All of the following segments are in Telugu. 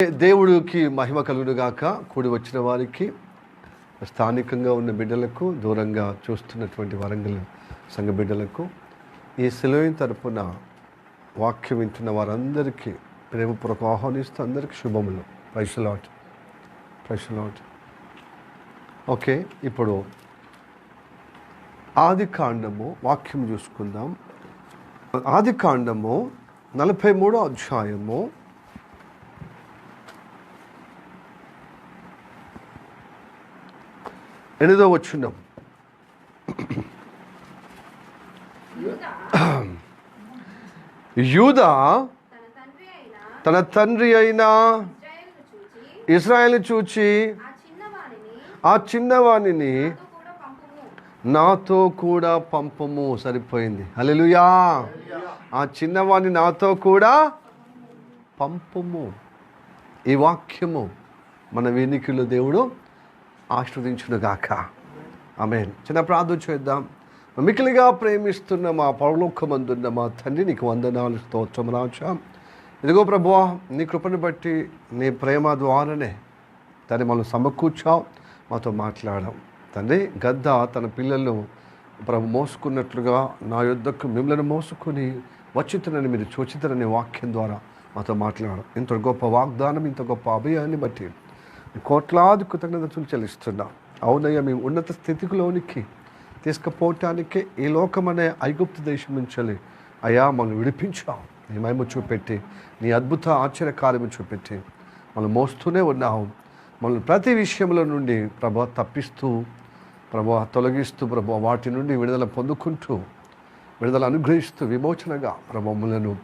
దేవుడికి మహిమ కలుగునుగాక. కూడి వచ్చిన వారికి, స్థానికంగా ఉన్న బిడ్డలకు, దూరంగా చూస్తున్నటువంటి వరంగల్ సంఘ బిడ్డలకు, ఈ సెలవు తరపున వాక్యం వింటున్న వారందరికీ ప్రేమపూర్వక ఆహ్వానిస్తూ అందరికీ శుభములు. Praise the Lord, praise the Lord. Okay, ఇప్పుడు ఆది కాండము వాక్యం చూసుకుందాం. ఆది కాండము 43వ అధ్యాయము 8వ వచనం. యూదా తన తండ్రి అయిన ఇశ్రాయేలును చూచి, ఆ చిన్నవానిని నాతో కూడా పంపుము. సరిపోయింది. హల్లెలూయా. ఆ చిన్నవాణ్ణి నాతో కూడా పంపుము. ఈ వాక్యము మన వెనుకలో దేవుడు ఆశీర్వదించునుగాక. ఆమేన్. చిన్న ప్రార్థన చేద్దాం. మిక్కిలిగా ప్రేమిస్తున్న మా పరలోకమందున్న మా తండ్రి, నీకు వందనాలు, స్తోత్రం రాజా. ఇదిగో ప్రభువా, నీ కృపను బట్టి, నీ ప్రేమ ద్వారానే తండ్రి మనం సమకూర్చావు, మాతో మాట్లాడాం తండ్రి. గద్ద తన పిల్లలను ప్రభు మోసుకున్నట్లుగా నా యొద్దకు మిమ్మల్ని మోసుకొని వచ్చితనని మీరు చూచితనని వాక్యం ద్వారా మాతో మాట్లాడాం. ఇంత గొప్ప వాగ్దానం, ఇంత గొప్ప అభయాన్ని బట్టి కోట్లాది కృతజ్ఞతలు చెల్లిస్తున్నాం. అవునయ్యా, మేము ఉన్నత స్థితిలోనికి తీసుకుపోవటానికే ఈ లోకమనే ఐగుప్తు దేశం నుంచి అయ్యా మనం విడిపించావు. నీ మహిమ చూపెట్టి, నీ అద్భుత ఆశ్చర్య కార్యము చూపెట్టి మనం మోస్తూనే ఉన్నావు. మనం ప్రతి విషయంలో నుండి ప్రభు తప్పిస్తూ, ప్రభు తొలగిస్తూ, ప్రభు వాటి నుండి విడుదల పొందుకుంటూ, విడుదల అనుగ్రహిస్తూ, విమోచనగా ప్రభు మమ్మల్ని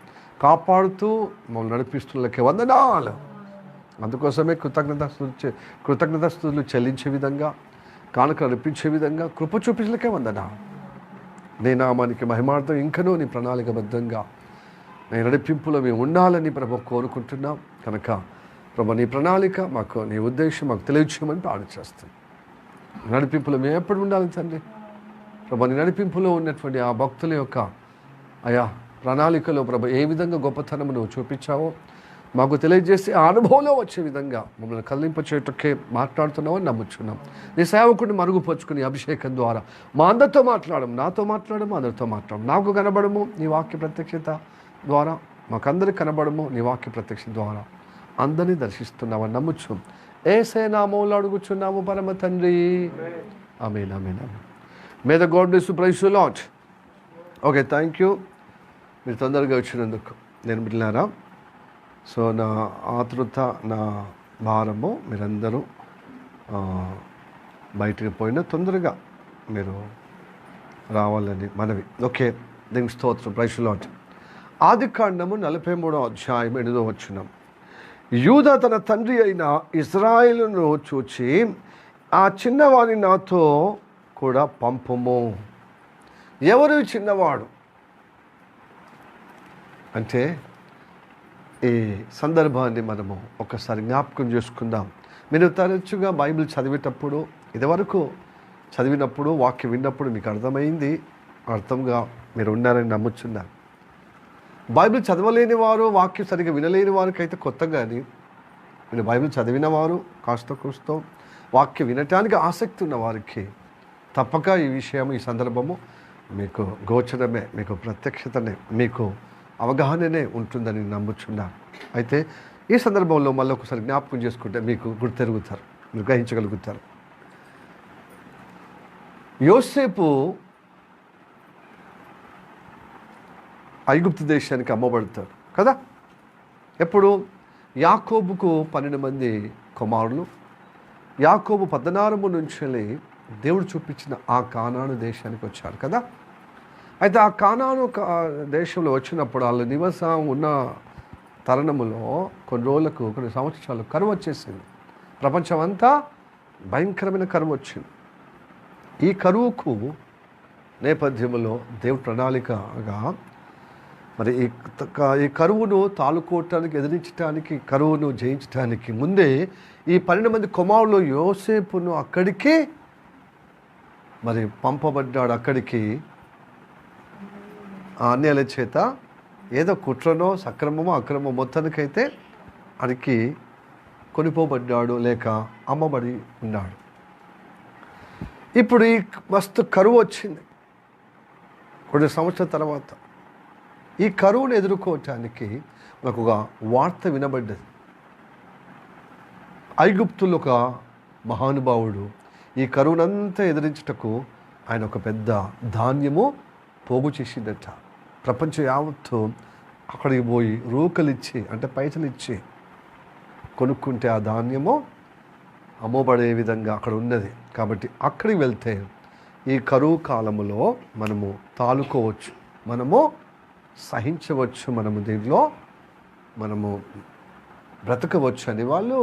కాపాడుతూ మమ్మల్ని నడిపిస్తున్నకే వందనాలు. అందుకోసమే కృతజ్ఞతాస్తుతులు చెల్లించే విధంగా, కానుక అర్పించే విధంగా కృప చూపించలకే వందనా. నీ నామానికి మహిమార్థం ఇంకనూ నీ ప్రణాళికబద్ధంగా నీ నడిపింపులో మేము ఉండాలని ప్రభు కోరుకుంటున్నాం. కనుక ప్రభు నీ ప్రణాళిక మాకు, నీ ఉద్దేశం మాకు తెలియచేయమని ప్రార్థన చేస్తాం. నడిపింపులో మేము ఎప్పుడు ఉండాలి తండ్రి? ప్రభు నీ నడిపింపులో ఉన్నటువంటి ఆ భక్తుల యొక్క అయా ప్రణాళికలో ప్రభు ఏ విధంగా గొప్పతనము నువ్వు చూపించావో మాకు తెలియజేసి ఆ అనుభవంలో వచ్చే విధంగా మమ్మల్ని కల్లింపచేయటకే మాట్లాడుతున్నామని నమ్ముచున్నాం. నీ సేవకుడిని మరుగుపరుచుకుని అభిషేకం ద్వారా మా అందరితో మాట్లాడము, నాతో మాట్లాడము, అందరితో మాట్లాడము. నాకు కనబడము నీ వాక్య ప్రత్యక్షత ద్వారా, మాకందరికి కనబడము నీ వాక్య ప్రత్యక్షత ద్వారా. అందరినీ దర్శిస్తున్నామని నమ్ముచు యేసయ్య నామములో అడుగుచున్నాము పరమ తండ్రి. Amen, amen, amen. May the God bless you. Praise the Lord. Okay, thank you మీరు తొందరగా వచ్చినందుకు. నేను బిడ్డలారా, సో నా ఆతృత, నా భారము మీరందరూ బయటికి పోయినా తొందరగా మీరు రావాలని మనవి. ఓకే, దీనికి స్తోత్రం. Praise the Lord. ఆది కాండము 43వ అధ్యాయం 8వ వచనం. యూదా తన తండ్రి అయిన ఇశ్రాయేలును చూచి, ఆ చిన్నవాడిని నాతో కూడా పంపుము. ఎవరు చిన్నవాడు అంటే, ఈ సందర్భాన్ని మనము ఒకసారి జ్ఞాపకం చేసుకుందాం. మీరు తరచుగా బైబిల్ చదివేటప్పుడు, ఇదివరకు చదివినప్పుడు, వాక్యం విన్నప్పుడు మీకు అర్థమైంది, అర్థంగా మీరు ఉన్నారని నమ్ముచున్నాను. బైబిల్ చదవలేని వారు, వాక్యం సరిగ్గా వినలేని వారికి అయితే కొత్త. కానీ మీరు బైబిల్ చదివిన వారు, కాస్త కూస్తో వాక్యం వినటానికి ఆసక్తి ఉన్న వారికి తప్పక ఈ విషయం, ఈ సందర్భము మీకు గోచరమే, మీకు ప్రత్యక్షతనే, మీకు అవగాహననే ఉంటుందని నమ్ముచున్నాను. అయితే ఈ సందర్భంలో మళ్ళీ ఒకసారి జ్ఞాపకం చేసుకుంటే మీకు గుర్తెరుగుతారు, మీరు గ్రహించగలుగుతారు. యోసేపు ఐగుప్తు దేశానికి అమ్మబడతాడు కదా. ఎప్పుడు? యాకోబుకు 12 మంది కుమారులు. యాకోబు 16 నుంచి దేవుడు చూపించిన ఆ కానాను దేశానికి వచ్చారు కదా. అయితే ఆ కానాను దేశంలో వచ్చినప్పుడు వాళ్ళ నివాసం ఉన్న తరుణములో కొన్ని రోజులకు, కొన్ని సంవత్సరాలు కరువు వచ్చేసింది. ప్రపంచం అంతా భయంకరమైన కరువు వచ్చింది. ఈ కరువుకు నేపథ్యంలో దేవుడి ప్రణాళికగా మరి ఈ కరువును తాలుకోవటానికి, ఎదిరించడానికి, కరువును జయించడానికి ముందే ఈ 12 మంది కుమారులు యోసేపును అక్కడికి మరి పంపబడ్డాడు. అక్కడికి అన్యాల చేత ఏదో కుట్రనో, సక్రమమో, అక్రమమో మొత్తానికైతే అడికి కొనిపోబడ్డాడు లేక అమ్మబడి ఉన్నాడు. ఇప్పుడు ఈ మస్తు కరువు వచ్చింది కొన్ని సంవత్సరాల తర్వాత. ఈ కరువును ఎదుర్కోవటానికి మనకు ఒక వార్త వినబడ్డది. ఐగుప్తులో ఒక మహానుభావుడు ఈ కరువునంతా ఎదిరించుటకు ఆయన ఒక పెద్ద ధాన్యము పోగు చేసిందట. ప్రపంచం యావత్తు అక్కడికి పోయి రూకలిచ్చి అంటే పైసలు ఇచ్చి కొనుక్కుంటే ఆ ధాన్యము అమ్మబడే విధంగా అక్కడ ఉన్నది. కాబట్టి అక్కడికి వెళ్తే ఈ కరువు కాలములో మనము తాలుకోవచ్చు, మనము సహించవచ్చు, మనము దీనిలో మనము బ్రతకవచ్చు అని వాళ్ళు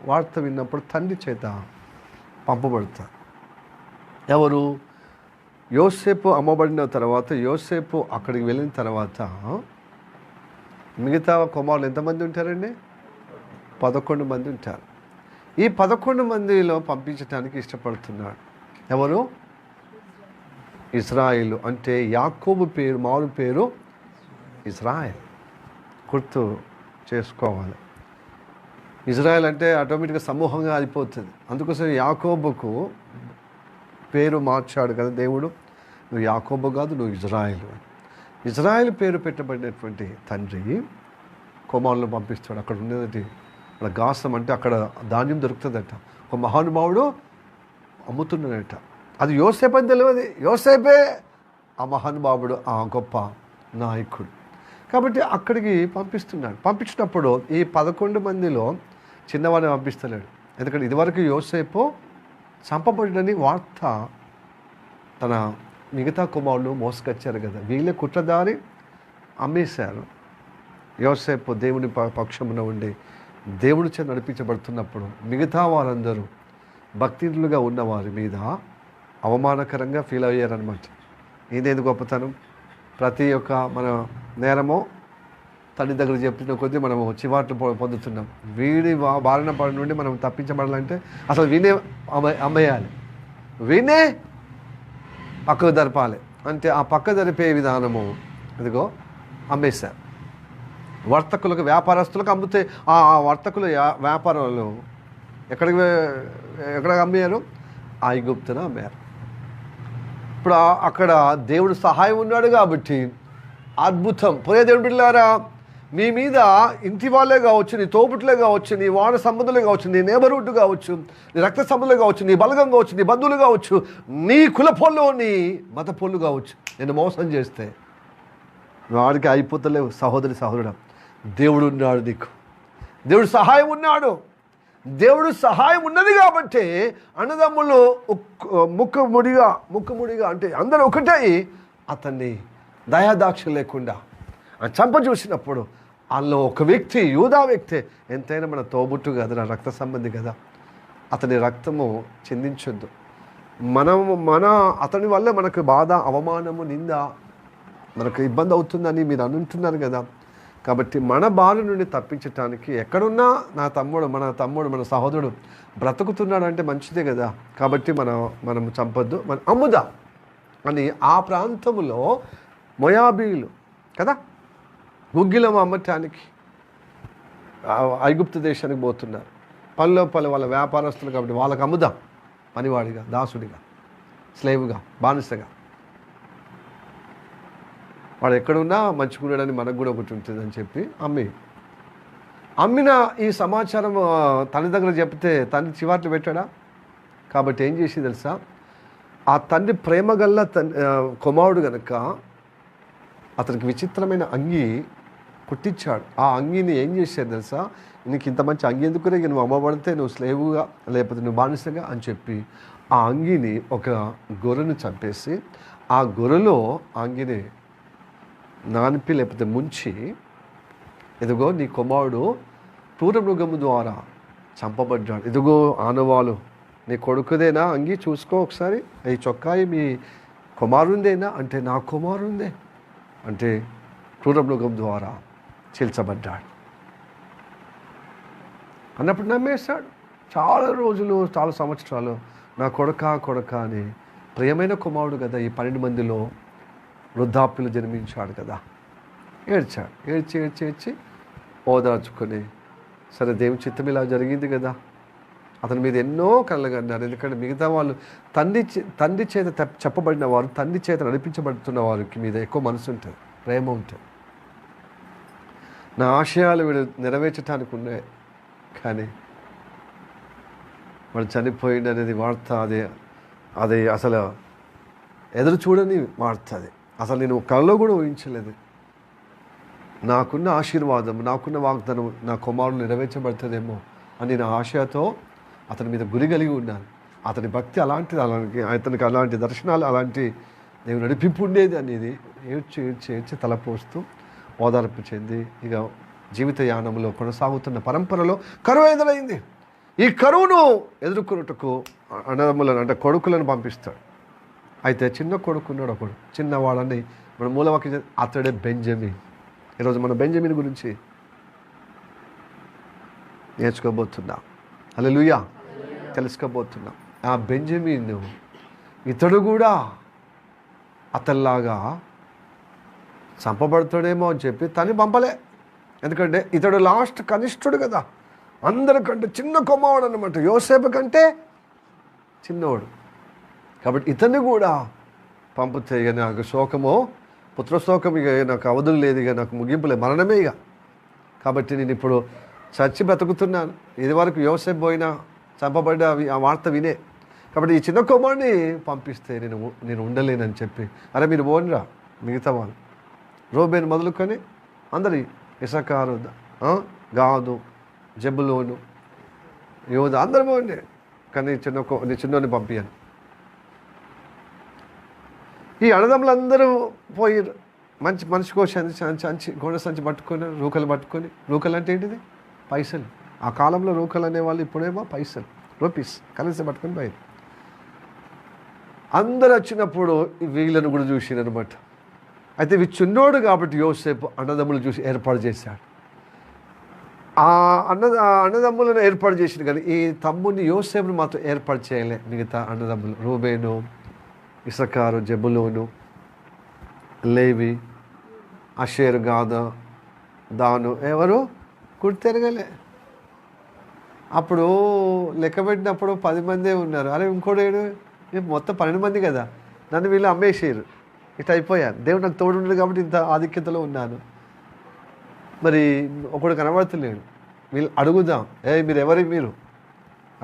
వార్త విన్నప్పుడు తండ్రి చేత పంపబడతారు. ఎవరు? యోసేపు అమ్మబడిన తర్వాత, యోసేపు అక్కడికి వెళ్ళిన తర్వాత మిగతా కుమారులు ఎంతమంది ఉంటారండి? 11 మంది ఉంటారు. ఈ 11 మందిలో పంపించడానికి ఇష్టపడుతున్నాడు. ఎవరు? ఇజ్రాయిలు. అంటే యాకోబు పేరు మారు పేరు ఇజ్రాయిల్. గుర్తు చేసుకోవాలి. ఇజ్రాయెల్ అంటే ఆటోమేటిక్గా సమూహంగా అయిపోతుంది. అందుకోసం యాకోబుకు పేరు మార్చాడు కదా దేవుడు. నువ్వు యాకోబు కాదు, నువ్వు ఇజ్రాయిలు. ఇజ్రాయిల్ పేరు పెట్టబడినటువంటి తండ్రి కుమారులను పంపిస్తాడు. అక్కడ ఉన్నది అక్కడ గాసం అంటే అక్కడ ధాన్యం దొరుకుతుందట. ఒక మహానుభావుడు అమ్ముతున్నాడట. అది యోసేపు అని తెలియదు. యోసేపే ఆ మహానుభావుడు, ఆ గొప్ప నాయకుడు. కాబట్టి అక్కడికి పంపిస్తున్నాడు. పంపించినప్పుడు ఈ 11 మందిలో చిన్నవాడిని పంపిస్తలేడు. ఎందుకంటే ఇదివరకు యోసేపు చంపబడినని వార్త తన మిగతా కుమారులు మోసుకొచ్చారు కదా, వీళ్ళే కుట్రదారి అమ్మేశారు. యోసేపు దేవుని పక్షమున ఉండి దేవుడి చేత నడిపించబడుతున్నప్పుడు మిగతా వారందరూ భక్తిలుగా ఉన్న వారి మీద అవమానకరంగా ఫీల్ అయ్యారనమాట. ఇదేంది గొప్పతనం? ప్రతి ఒక్క మన నేరమో తండ్రి దగ్గర చెప్పిన కొద్దీ మనము చివాట్లు పొందుతున్నాం. వీడి బారిన పడి నుండి మనం తప్పించబడాలంటే అసలు వీనే అమ్మేయాలి, వీనే పక్కకు జరపాలి. అంటే ఆ పక్క జరిపే విధానము ఇదిగో అమ్మేశారు. వర్తకులకు, వ్యాపారస్తులకు అమ్మితే ఆ వర్తకులు వ్యాపారాలు ఎక్కడ అమ్మారు? ఐగుప్తున అమ్మారు. ఇప్పుడు అక్కడ దేవుడు సహాయం ఉన్నాడు కాబట్టి అద్భుతం. పోయే దేవుడు బిడ్డలారా, మీ మీద ఇంటి వాళ్ళే కావచ్చు, నీ తోబుట్లే కావచ్చు, నీ వాడ సంబంధులే కావచ్చు, నీ నేబర్హుడ్ కావచ్చు, నీ రక్త సంబంధులే కావచ్చు, నీ బలగం కావచ్చు, నీ బంధువులు కావచ్చు, నీ కులపోళ్ళు, నీ మత పోళ్ళు కావచ్చు, నేను మోసం చేస్తే వాడికి అయిపోతలేవు. సహోదరి సహోదరుడు, దేవుడు ఉన్నాడు నీకు. దేవుడు సహాయం ఉన్నాడు. దేవుడు సహాయం ఉన్నది కాబట్టి అన్నదమ్ములు ముక్కుముడిగా అంటే అందరూ ఒకటే అతన్ని దయాదాక్ష లేకుండా చంప చూసినప్పుడు అందులో ఒక వ్యక్తి, యూదా వ్యక్తి, ఎంతైనా మన తోబుట్టు కదా, రక్త సంబంధి కదా, అతని రక్తము చిందించొద్దు. మన అతని వల్ల మనకు బాధ, అవమానము, నింద, మనకు ఇబ్బంది అవుతుందని మీరు అంటున్నారు కదా. కాబట్టి మన బాధ నుండి తప్పించటానికి ఎక్కడున్నా మన సహోదరుడు బ్రతుకుతున్నాడు అంటే మంచిదే కదా. కాబట్టి మనం చంపొద్దు, మనం అమ్ముదా అని ఆ ప్రాంతంలో మొయాబీలు కదా గుగ్గిలం అమ్మటానికి ఐగుప్తు దేశానికి పోతున్నారు. పల్లె వాళ్ళ వ్యాపారస్తులు కాబట్టి వాళ్ళకి అమ్ముదాం, పనివాడిగా, దాసుడిగా, స్లేవుగా, బానిసగా. వాడు ఎక్కడున్నా మంచుకున్నాడని మనకు కూడా ఒకటి ఉంటుందని చెప్పి అమ్మిన ఈ సమాచారం తండ్రి దగ్గర చెప్తే తండ్రి చివాట్లు పెట్టాడా? కాబట్టి ఏం చేసి తెలుసా, ఆ తండ్రి ప్రేమ గల్ల కుమారుడు కనుక అతనికి విచిత్రమైన అంగి కుట్టించాడు. ఆ అంగిని ఏం చేశాడు తెలుసా, నీకు ఇంత మంచి అంగి ఎందుకునే, నువ్వు అమ్మబడితే నువ్వు స్లేవుగా లేకపోతే నువ్వు బానిసగా అని చెప్పి ఆ అంగిని ఒక గొర్రెను చంపేసి ఆ గొర్రెలో అంగిని నానిపి లేకపోతే ముంచి, ఇదిగో నీ కుమారుడు క్రూరమృగము ద్వారా చంపబడ్డాడు, ఇదిగో ఆనవాలు నీ కొడుకుదేనా, అంగి చూసుకో ఒకసారి, ఈ చొక్కాయి మీ కుమారుందేనా అంటే నా కుమారుందే అంటే క్రూరమృగం ద్వారా చీల్చబడ్డాడు అన్నప్పుడు నమ్మేశాడు. చాలా రోజులు, చాలా సంవత్సరాలు నా కొడక అని ప్రియమైన కుమారుడు కదా, ఈ 12 మందిలో వృద్ధాప్యులు జన్మించాడు కదా, ఏడ్చాడు. ఏడ్చి ఓదార్చుకొని సరే దేవుని చిత్తం ఇలా జరిగింది కదా, అతని మీద ఎన్నో కలగన్నారు. ఎందుకంటే మిగతా వాళ్ళు తండ్రి చేత చెప్పబడిన వారు, తండ్రి చేత నడిపించబడుతున్న వారికి మీద ఎక్కువ మనసు ఉంటుంది, ప్రేమ ఉంటుంది. నా ఆశయాలు వీడు నెరవేర్చడానికి ఉన్నాయి, కానీ వాడు చనిపోయింది అనేది వార్త అది అసలు ఎదురు చూడని వార్త. అది అసలు నేను కలలో కూడా ఊహించలేదు. నాకున్న ఆశీర్వాదం, నాకున్న వాగ్దానం నా కుమారుడు నెరవేర్చబడుతుందేమో అని నా ఆశతో అతని మీద గురి కలిగి ఉన్నాను. అతని భక్తి అలాంటిది, అతనికి అలాంటి దర్శనాలు, అలాంటి దేవుని నడిపింపు ఉండేది అనేది ఏడ్చి తలపోస్తూ ఓదార్పు చెంది ఇక జీవిత యానంలో కొనసాగుతున్న పరంపరలో కరువు ఎదురైంది. ఈ కరువును ఎదుర్కొనుటకు అన్నదమ్ములను అంటే కొడుకులను పంపిస్తాడు. అయితే చిన్న కొడుకున్నాడు ఒకడు, చిన్నవాడని మన మూలవాక్యం, అతడే బెంజమిన్. ఈరోజు మన బెంజమిన్ గురించి నేర్చుకోబోతున్నాం. హల్లెలూయా, తెలుసుకోబోతున్నాం. ఆ బెంజమిన్ ఇతడు కూడా అతల్లాగా చంపబడతాడేమో అని చెప్పి తను పంపలే. ఎందుకంటే ఇతడు లాస్ట్ కనిష్ఠుడు కదా, అందరికంటే చిన్న కుమారుడు అనమాట, యోసేపు కంటే చిన్నవాడు. కాబట్టి ఇతన్ని కూడా పంపితే ఇక నాకు శోకమో పుత్రశోకం, ఇక నాకు అవధులు లేదు, ఇక నాకు ముగింపులే, మరణమే ఇక. కాబట్టి నేను ఇప్పుడు చచ్చి బ్రతుకుతున్నాను. ఇది వరకు యోసేపు పోయినా చంపబడ్డ ఆ వార్త వినే. కాబట్టి ఈ చిన్న కుమారుడిని పంపిస్తే నేను ఉండలేనని చెప్పి, అరే మీరు పోనిరా మిగతా వాళ్ళు, రూబేను మొదలుకొని అందరి, ఇసకారు, గాదు, జబులోను, యోధ, అందరు పోండి, కానీ చిన్నోని పంపించాను. ఈ అన్నదమ్ములందరూ పోయి మనిషికో సంచి గోడ సంచి పట్టుకొని, రూకలు పట్టుకొని, రూకలు అంటే ఏంటిది? పైసలు. ఆ కాలంలో రూకలు అనేవాళ్ళు, ఇప్పుడేమో పైసలు, రూపీస్ కలిసి పట్టుకొని పోయి అందరు వచ్చినప్పుడు వీళ్ళను కూడా చూసినమాట. అయితే ఇవి చిన్నోడు కాబట్టి యోసేపు అన్నదమ్ములు చూసి ఏర్పాటు చేశాడు. ఆ అన్నదమ్ములను ఏర్పాటు చేసింది, కానీ ఈ తమ్ముడిని యోసేపుని మాత్రం ఏర్పాటు చేయలే. మిగతా అన్నదమ్ములు రూబేను, ఇసకారు, జబులోను, లేవి, అషేరు, గాద, దాను ఎవరు గుర్తెరగలే. అప్పుడు లెక్క పెట్టినప్పుడు 10 మందే ఉన్నారు. అరే ఇంకోటి మొత్తం 12 మంది కదా, నన్ను వీళ్ళు అమ్మేసారు, ఇట్లా అయిపోయాను. దేవుడు నాకు తోడు ఉండదు కాబట్టి ఇంత ఆధిక్యతలో ఉన్నాను. మరి ఒకడు కనబడతలేడు. వీళ్ళు అడుగుదాం, మీరు ఎవరి మీరు?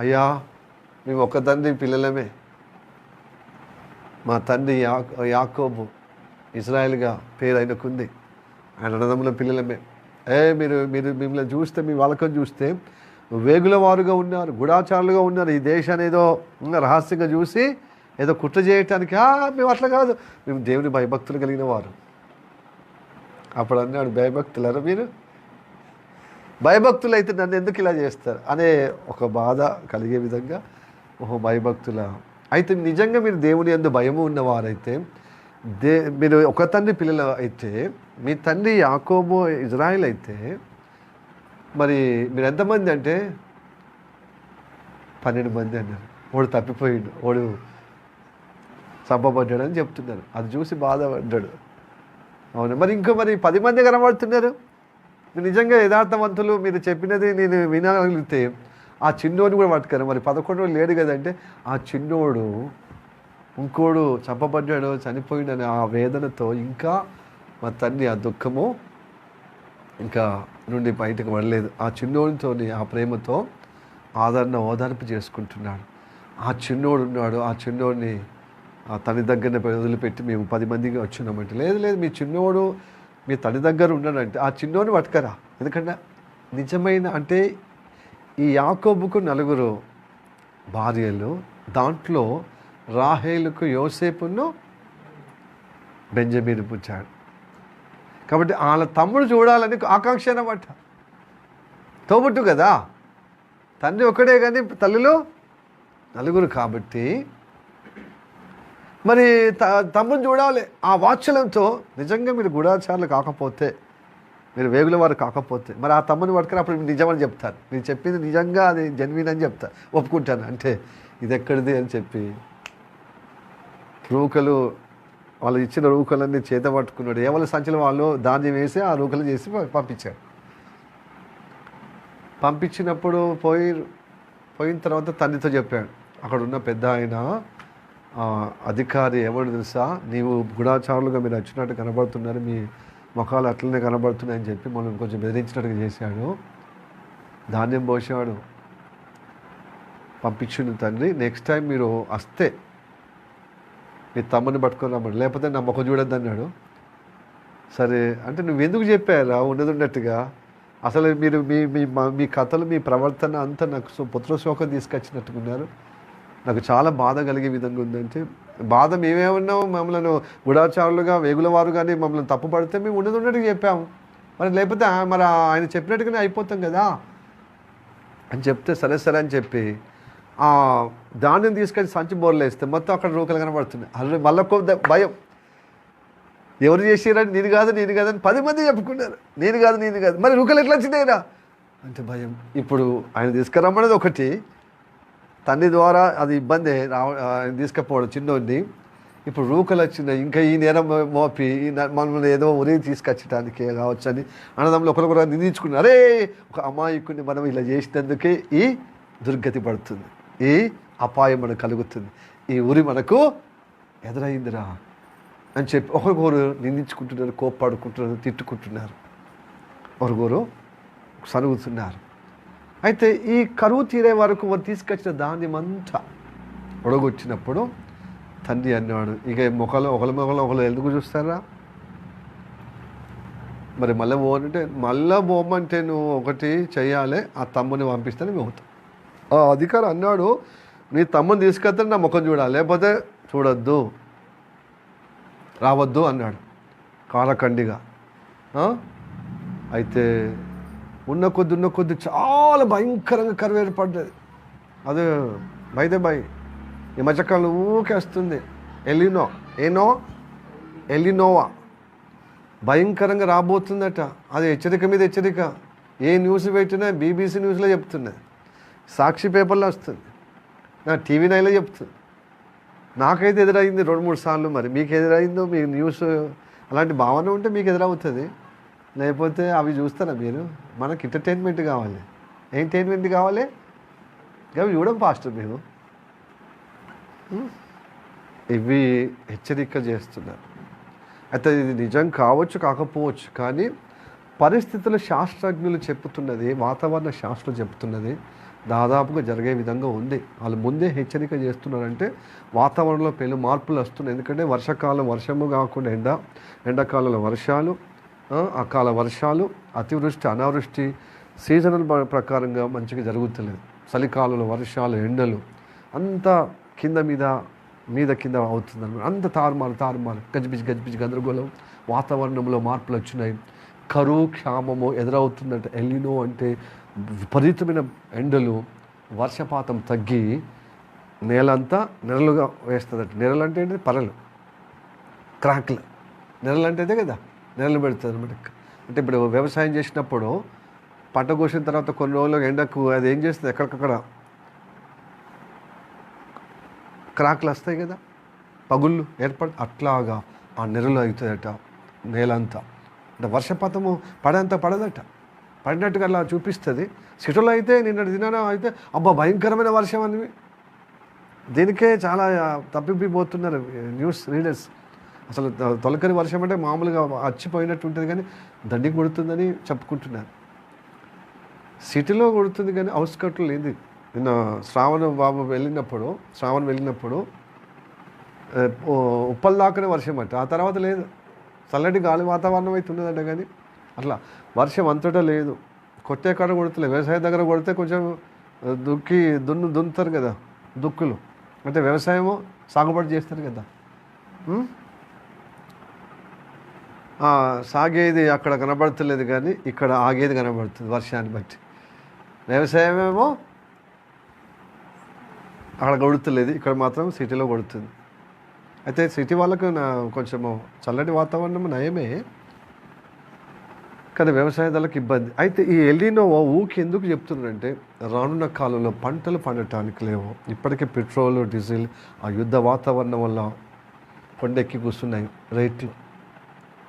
అయ్యా మేము ఒక తండ్రి పిల్లలమే, మా తండ్రి యాకోబు, ఇజ్రాయెల్గా పేరు ఆయనకుంది, ఆయన అన్నదమ్ముల పిల్లలమే. మీరు మిమ్మల్ని చూస్తే, మీ వాళ్ళకని చూస్తే వేగుల వారుగా ఉన్నారు, గూఢాచారులుగా ఉన్నారు, ఈ దేశాన్ని ఏదో రహస్యంగా చూసి ఏదో కుట్ర చేయటానికి. మేము అట్లా కాదు, మేము దేవుని భయభక్తులు కలిగిన వారు. అప్పుడు అన్నాడు, భయభక్తులరా మీరు? భయభక్తులు అయితే నన్ను ఎందుకు ఇలా చేస్తారు అనే ఒక బాధ కలిగే విధంగా, ఓహో భయభక్తుల. అయితే నిజంగా మీరు దేవుని యందు భయము ఉన్నవారైతే, మీరు ఒక తండ్రి పిల్లలు అయితే, మీ తండ్రి యాకోబు ఇజ్రాయిల్ అయితే, మరి మీరు ఎంతమంది అంటే 12 మంది అన్నారు. వాడు తప్పిపోయాడు, వాడు చంపబడ్డాడు అని చెప్తున్నారు. అది చూసి బాధపడ్డాడు. అవును, మరి ఇంకా 10 మంది కనబడుతున్నారు. మీరు నిజంగా యథార్థవంతులు, మీరు చెప్పినది నేను వినగలిగితే ఆ చిన్నోడు కూడా పట్టుకారు. మరి 11 లేడు కదంటే, ఆ చిన్నోడు ఇంకోడు చంపబడ్డాడు, చనిపోయిండని ఆ వేదనతో ఇంకా మా తండ్రి ఆ దుఃఖము ఇంకా నుండి బయటకు పడలేదు. ఆ చిన్నోడితో ఆ ప్రేమతో ఓదార్పు చేసుకుంటున్నాడు. ఆ చిన్నోడు ఉన్నాడు, ఆ చిన్నోడిని ఆ తల్లి దగ్గరనే వదిలిపెట్టి మేము 10 మందికి వచ్చినామంటే, లేదు మీ చిన్నోడు మీ తల్లి దగ్గర ఉన్నాడంటే ఆ చిన్నోడిని పట్టుకరా. ఎందుకంటే నిజమైన అంటే ఈ యాకోబుకు 4 భార్యలు, దాంట్లో రాహేలుకు యోసేపును బెంజమీను పుచ్చాడు. కాబట్టి వాళ్ళ తమ్ముడు చూడాలని ఆకాంక్ష అన్నమాట. తోబుట్టు కదా, తండ్రి ఒకడే కానీ తల్లులు 4 కాబట్టి మరి తమ్ముని చూడాలి. ఆ వాత్సల్యంతో నిజంగా మీరు గూఢాచారులు కాకపోతే, మీరు వేగుల వారు కాకపోతే, మరి ఆ తమ్ముని పట్టుకుని అప్పుడు నిజమని చెప్తారు. మీరు చెప్పింది నిజంగా అది జెన్యున్ అని చెప్తారు, ఒప్పుకుంటాను అంటే ఇది ఎక్కడిది అని చెప్పి రూకలు, వాళ్ళు ఇచ్చిన రూకలన్నీ చేత పట్టుకున్నాడు. ఎవరి సంచులు వాళ్ళు ధాన్యం వేసి ఆ రూకలు చేసి పంపించాడు. పంపించినప్పుడు పోయిన తర్వాత తండ్రితో చెప్పాడు. అక్కడ ఉన్న పెద్ద ఆయన అధికారి ఎవరు తెలుసా, నీవు గుడాచారులుగా మీరు వచ్చినట్టు కనబడుతున్నారు, మీ ముఖాలు అట్లనే కనబడుతున్నాయని చెప్పి మనం కొంచెం బెదిరించినట్టుగా చేశాడు. ధాన్యం పోసాడు, పంపించిండు తండ్రి. నెక్స్ట్ టైం మీరు వస్తే మీ తమ్ముని పట్టుకొని రమ్మడు, లేకపోతే నా ముఖం చూడొద్దు అన్నాడు. సరే అంటే నువ్వెందుకు చెప్పారా ఉన్నట్టుగా, అసలు మీరు మీ మీ కథలు మీ ప్రవర్తన అంతా నాకు పుత్రశోకం తీసుకొచ్చినట్టుకున్నారు. నాకు చాలా బాధ కలిగే విధంగా ఉందంటే, బాధ మేమేమన్నాము, మమ్మల్ని గుడాచారులుగా వేగులవారు కానీ మమ్మల్ని తప్పుపడితే మేము ఉన్నట్టుగా చెప్పాము, మరి లేకపోతే మరి ఆయన చెప్పినట్టుగానే అయిపోతాం కదా అని చెప్తే సరే సరే అని చెప్పి ధాన్యం తీసుకొని సంచి బోర్లు వేస్తే మొత్తం అక్కడ రూకలు కనబడుతున్నాయి. అల్లు మళ్ళీ భయం, ఎవరు చేసారని నేను కాదని 10 మంది చెప్పుకున్నారు. నేను కాదు మరి రూకలు ఎట్లా వచ్చినాయిరా అంటే భయం. ఇప్పుడు ఆయన తీసుకురమ్మనేది ఒకటి, తండ్రి ద్వారా అది ఇబ్బంది ఆయన తీసుకపోవడం చిన్నోడిని. ఇప్పుడు రూకలు వచ్చినాయి, ఇంకా ఈ నేరం మోపి మనల్ని ఏదో ఉరికి తీసుకొచ్చటానికి కావచ్చు అని అన్నదమ్ములు ఒకరికొకరు నిందించుకున్నారు. అరే ఒక అమాయకుడిని మనం ఇలా చేసినందుకే ఈ దుర్గతి పడుతుంది, ఈ అపాయం మనకు కలుగుతుంది, ఈ ఉరి మనకు ఎదురైందిరా అని చెప్పి ఒకరికొకరు నిందించుకుంటున్నారు, కోప్పాడుకుంటున్నారు, తిట్టుకుంటున్నారు, ఒకరికొకరు సరుగుతున్నారు. అయితే ఈ కరువు తీరే వరకు వారు తీసుకొచ్చిన ధాన్యం అంతా ఒడగొచ్చినప్పుడు తండ్రి అన్నాడు, ఇక ఒకళ్ళు ఎందుకు చూస్తారా, మరి మళ్ళీ పోనంటే మళ్ళీ పోమంటే నువ్వు ఒకటి చెయ్యాలి, ఆ తమ్ముని పంపిస్తే పోతావు. ఆ అధికారి అన్నాడు, నీ తమ్ముని తీసుకెళ్తే నా ముఖం చూడాలి, లేకపోతే చూడొద్దు, రావద్దు అన్నాడు కాలకండిగా. అయితే ఉన్న కొద్ది చాలా భయంకరంగా కరువు ఏర్పడ్డది. అదే బై ఈ మధ్యకాలంలో ఊకేస్తుంది ఎలినోవా భయంకరంగా రాబోతుందట. అది హెచ్చరిక మీద హెచ్చరిక. ఏ న్యూస్ పెట్టినా BBC న్యూస్లో చెప్తున్నది, సాక్షి పేపర్లో వస్తుంది, నా TV 9లో చెప్తుంది. నాకైతే ఎదురైంది 2-3 సార్లు. మరి మీకు ఎదురైందో, మీ న్యూస్ అలాంటి భావన ఉంటే మీకు ఎదురవుతుంది, లేకపోతే అవి చూస్తారా మీరు? మనకి ఎంటర్టైన్మెంట్ కావాలి. ఎంటర్టైన్మెంట్ కావాలి, అవి చూడడం ఫాస్ట్ మీరు. ఇవి హెచ్చరిక చేస్తున్నారు. అయితే ఇది నిజం కావచ్చు కాకపోవచ్చు, కానీ పరిస్థితుల శాస్త్రజ్ఞులు చెప్తున్నది, వాతావరణ శాస్త్రం చెప్తున్నది దాదాపుగా జరిగే విధంగా ఉంది. వాళ్ళు ముందే హెచ్చరిక చేస్తున్నారంటే వాతావరణంలో పెను మార్పులు వస్తున్నాయి. ఎందుకంటే వర్షాకాలం వర్షము కాకుండా ఎండాకాలంలో వర్షాలు, అకాల వర్షాలు, అతివృష్టి అనావృష్టి సీజనల్ ప్రకారంగా మంచిగా జరుగుతలేదు. చలికాలంలో వర్షాలు, ఎండలు అంతా కింద మీద కింద అవుతుందన్నమాట. అంత తారుమారు గజిబిజి గందరగోళం, వాతావరణంలో మార్పులు వచ్చినాయి. కరువు క్షామము ఎదురవుతుందంటే ఎలినో అంటే విపరీతమైన ఎండలు, వర్షపాతం తగ్గి నేలంతా నెరలుగా వేస్తుందట. నెరలు అంటే ఏంటి? పరలు, క్రాక్లు. నెరలు అంటే అదే కదా, నెరలు పెడుతుంది అనమాట. అంటే ఇప్పుడు వ్యవసాయం చేసినప్పుడు పంట కోసిన తర్వాత కొన్ని రోజులు ఎండకు అది ఏం చేస్తుంది, ఎక్కడికక్కడ క్రాక్లు వస్తాయి కదా, పగుళ్ళు అట్లాగా ఆ నెరలు అవుతుందట నేలంతా. అంటే వర్షపాతము పడదట, పడినట్టుగా అలా చూపిస్తుంది. సిటీలో అయితే నిన్నటి దినాన అయితే అబ్బా భయంకరమైన వర్షం అని దీనికే చాలా తప్పిపోతున్నారు న్యూస్ రీడర్స్. అసలు తొలకరి వర్షం అంటే మామూలుగా అచ్చిపోయినట్టు ఉంటుంది, కానీ దండికి కొడుతుందని చెప్పుకుంటున్నారు. సిటీలో కొడుతుంది కానీ అవుట్స్కట్లో లేదు. నిన్న శ్రావణ్ వెళ్ళినప్పుడు ఉప్పల్ దాకానే వర్షం అంట, ఆ తర్వాత లేదు. చల్లటి గాలి వాతావరణం అయితే ఉన్నదంట, కానీ అట్లా వర్షం అంతటా లేదు. కొట్టే కాడ కొడుతులే, వ్యవసాయం దగ్గర కొడితే కొంచెం దున్నుతారు కదా, దుక్కులు అంటే వ్యవసాయము సాగుబడి చేస్తారు కదా, సాగేది అక్కడ కనబడతలేదు, కానీ ఇక్కడ ఆగేది కనబడుతుంది వర్షాన్ని బట్టి. వ్యవసాయమేమో అక్కడ కొడుతులేదు, ఇక్కడ మాత్రం సిటీలో కొడుతుంది. అయితే సిటీ వాళ్ళకు కొంచెము చల్లటి వాతావరణం నయమే, కానీ వ్యవసాయదారులకు ఇబ్బంది. అయితే ఈ ఎలినో ఊకి ఎందుకు చెప్తున్నారంటే రానున్న కాలంలో పంటలు పండటానికి లేవు. ఇప్పటికే పెట్రోల్, డీజిల్, ఆ యుద్ధ వాతావరణం వల్ల కొండెక్కి కూర్చున్నాయి రేట్లు.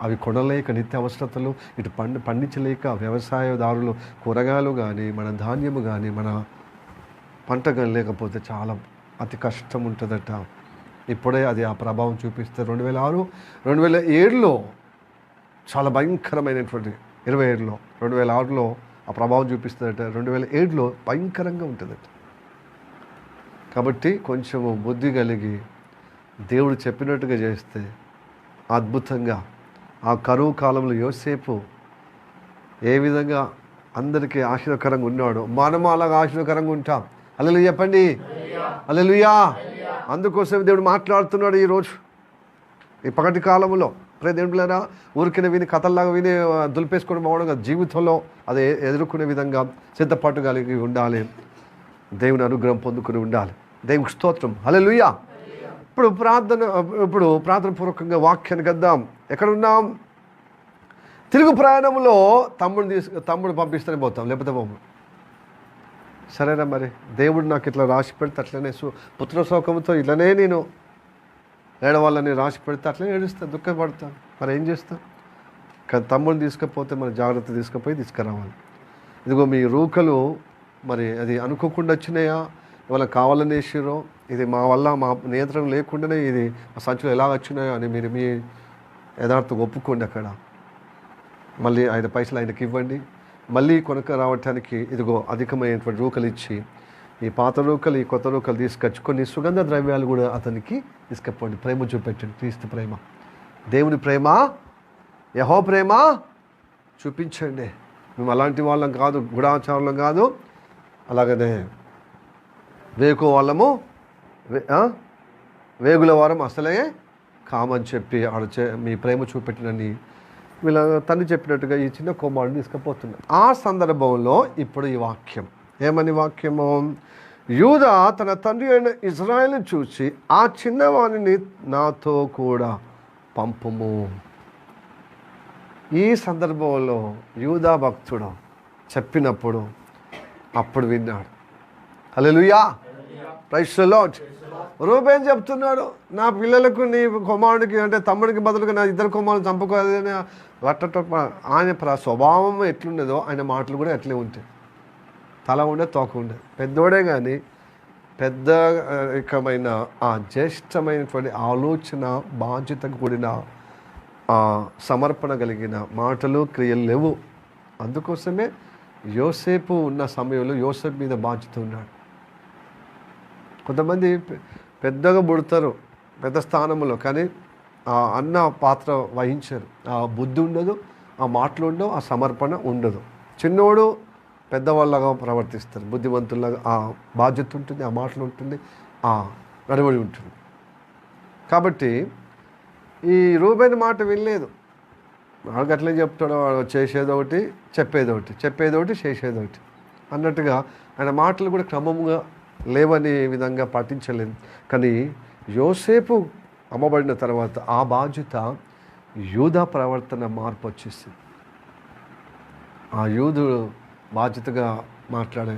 అవి కొనలేక నిత్య అవసరతలు, ఇటు పండించలేక వ్యవసాయదారులు కూరగాయలు కానీ మన ధాన్యము కానీ మన పంట కానీ లేకపోతే చాలా అతి కష్టం ఉంటుందట. ఇప్పుడే అది ఆ ప్రభావం చూపిస్తే 2006 2007లో చాలా భయంకరమైనటువంటి 27లో 2006లో ఆ ప్రభావం చూపిస్తుందట. 2007లో భయంకరంగా ఉంటుందట. కాబట్టి కొంచెము బుద్ధి కలిగి దేవుడు చెప్పినట్టుగా చేస్తే అద్భుతంగా ఆ కరువు కాలంలో యోసేపు ఏ విధంగా అందరికీ ఆశీర్వకరంగా ఉన్నాడు, మనము అలాగా ఆశీర్వకరంగా ఉంటాం. హల్లెలూయా చెప్పండి, హల్లెలూయా. అందుకోసం దేవుడు మాట్లాడుతున్నాడు ఈరోజు ఈ పగటి కాలంలో. దేవుడులారా ఊరికిన విని కథల్లాగా విని దులిపేసుకొని పోవడం కాదు, జీవితంలో అది ఎదుర్కొనే విధంగా సిద్ధపాటు కలిగి ఉండాలి, దేవుని అనుగ్రహం పొందుకుని ఉండాలి. దేవునికి స్తోత్రం, హల్లెలూయా. ఇప్పుడు ప్రార్థన పూర్వకంగా వాక్యానికి వద్దాం. ఎక్కడున్నాం? తిరుగు ప్రయాణంలో తమ్ముడు పంపిస్తూనే పోతాం, లేకపోతే పోము. సరేనా? మరి దేవుడు నాకు ఇట్లా రాసి పెడితే అట్లనే పుత్ర శోకంతో ఇట్లనే నేను ఏడవాళ్ళని రాసి పెడితే అట్లనే ఏడుస్తాను, దుఃఖపడతాను. మరి ఏం చేస్తాం? కానీ తమ్ముడిని తీసుకపోతే మన జాగ్రత్త తీసుకురావాలి. ఇదిగో మీ రూకలు మరి అది అనుకోకుండా వచ్చినాయా, ఇవాళ కావాలని వేసిరో, ఇది మా వల్ల మా నియంత్రణ లేకుండానే ఇది మా సంచులు ఎలా వచ్చినాయో అని మీరు మీ యథార్థం ఒప్పుకోండి. అక్కడ మళ్ళీ 5 పైసలు ఆయనకి ఇవ్వండి. మళ్ళీ కొనుక రావటానికి ఇదిగో అధికమైనటువంటి రూకలు ఇచ్చి ఈ పాత రూకలు ఈ కొత్త రూకలు తీసుకొచ్చి కొన్ని సుగంధ ద్రవ్యాలు కూడా అతనికి తీసుకపోండి. ప్రేమ చూపెట్టండి. క్రీస్తు ప్రేమ, దేవుని ప్రేమ, యెహోవా ప్రేమ చూపించండి. మేము అలాంటి వాళ్ళం కాదు, గుడాచారులం కాదు, అలాగనే వేకు వాళ్ళము వేగుల వారం అసలే కామని చెప్పి మీ ప్రేమ చూపెట్టినని వీళ్ళ తండ్రి చెప్పినట్టుగా ఈ చిన్న కుమారుడిని తీసుకుపోతున్నారు. ఆ సందర్భంలో ఇప్పుడు ఈ వాక్యం ఏమని వాక్యము? యూదా తన తండ్రి అయిన ఇజ్రాయేలును చూసి ఆ చిన్నవాణిని నాతో కూడా పంపుము. ఈ సందర్భంలో యూదా భక్తుడు చెప్పినప్పుడు అప్పుడు విన్నాడు. హల్లెలూయా, ప్రైజ్ ది లార్డ్. రూబేన్ చెప్తున్నాడు, నా పిల్లలకు నీ కుమారుడికి అంటే తమ్ముడికి బదులుగా నా 2 కుమారులు చంపుకోవాలని. ఆయన స్వభావం ఎట్లుండదో ఆయన మాటలు కూడా ఎట్లే ఉంటాయి. తల ఉండే తోక ఉండేది, పెద్దోడే కానీ పెద్ద రకమైన ఆ జ్యేష్ఠమైనటువంటి ఆలోచన, బాధ్యతకు కూడిన సమర్పణ కలిగిన మాటలు క్రియలు లేవు. అందుకోసమే యోసేపు ఉన్న సమయంలో యోసేపు మీద బాధ్యత ఉన్నాడు. కొంతమంది పెద్దగా పుడతారు పెద్ద స్థానంలో, కానీ ఆ అన్న పాత్ర వహించరు. ఆ బుద్ధి ఉండదు, ఆ మాటలు ఉండవు, ఆ సమర్పణ ఉండదు. చిన్నోడు పెద్దవాళ్ళగా ప్రవర్తిస్తారు, బుద్ధిమంతుల్లాగా ఆ బాధ్యత ఉంటుంది, ఆ మాటలు ఉంటుంది, ఆ నడవడి ఉంటుంది. కాబట్టి ఈ రూబేన్ మాట వినలేదు. వాడికి అట్లే చెప్తాడు, వాడు చేసేదొకటి చెప్పేదొకటి చేసేదొకటి అన్నట్టుగా ఆయన మాటలు కూడా క్రమముగా లేవని విధంగా పాటించలేదు. కానీ యోసేపు అమ్మబడిన తర్వాత ఆ బాధ్యత యూదా ప్రవర్తన మార్పు వచ్చేసింది. ఆ యూదుడు బాధ్యతగా మాట్లాడే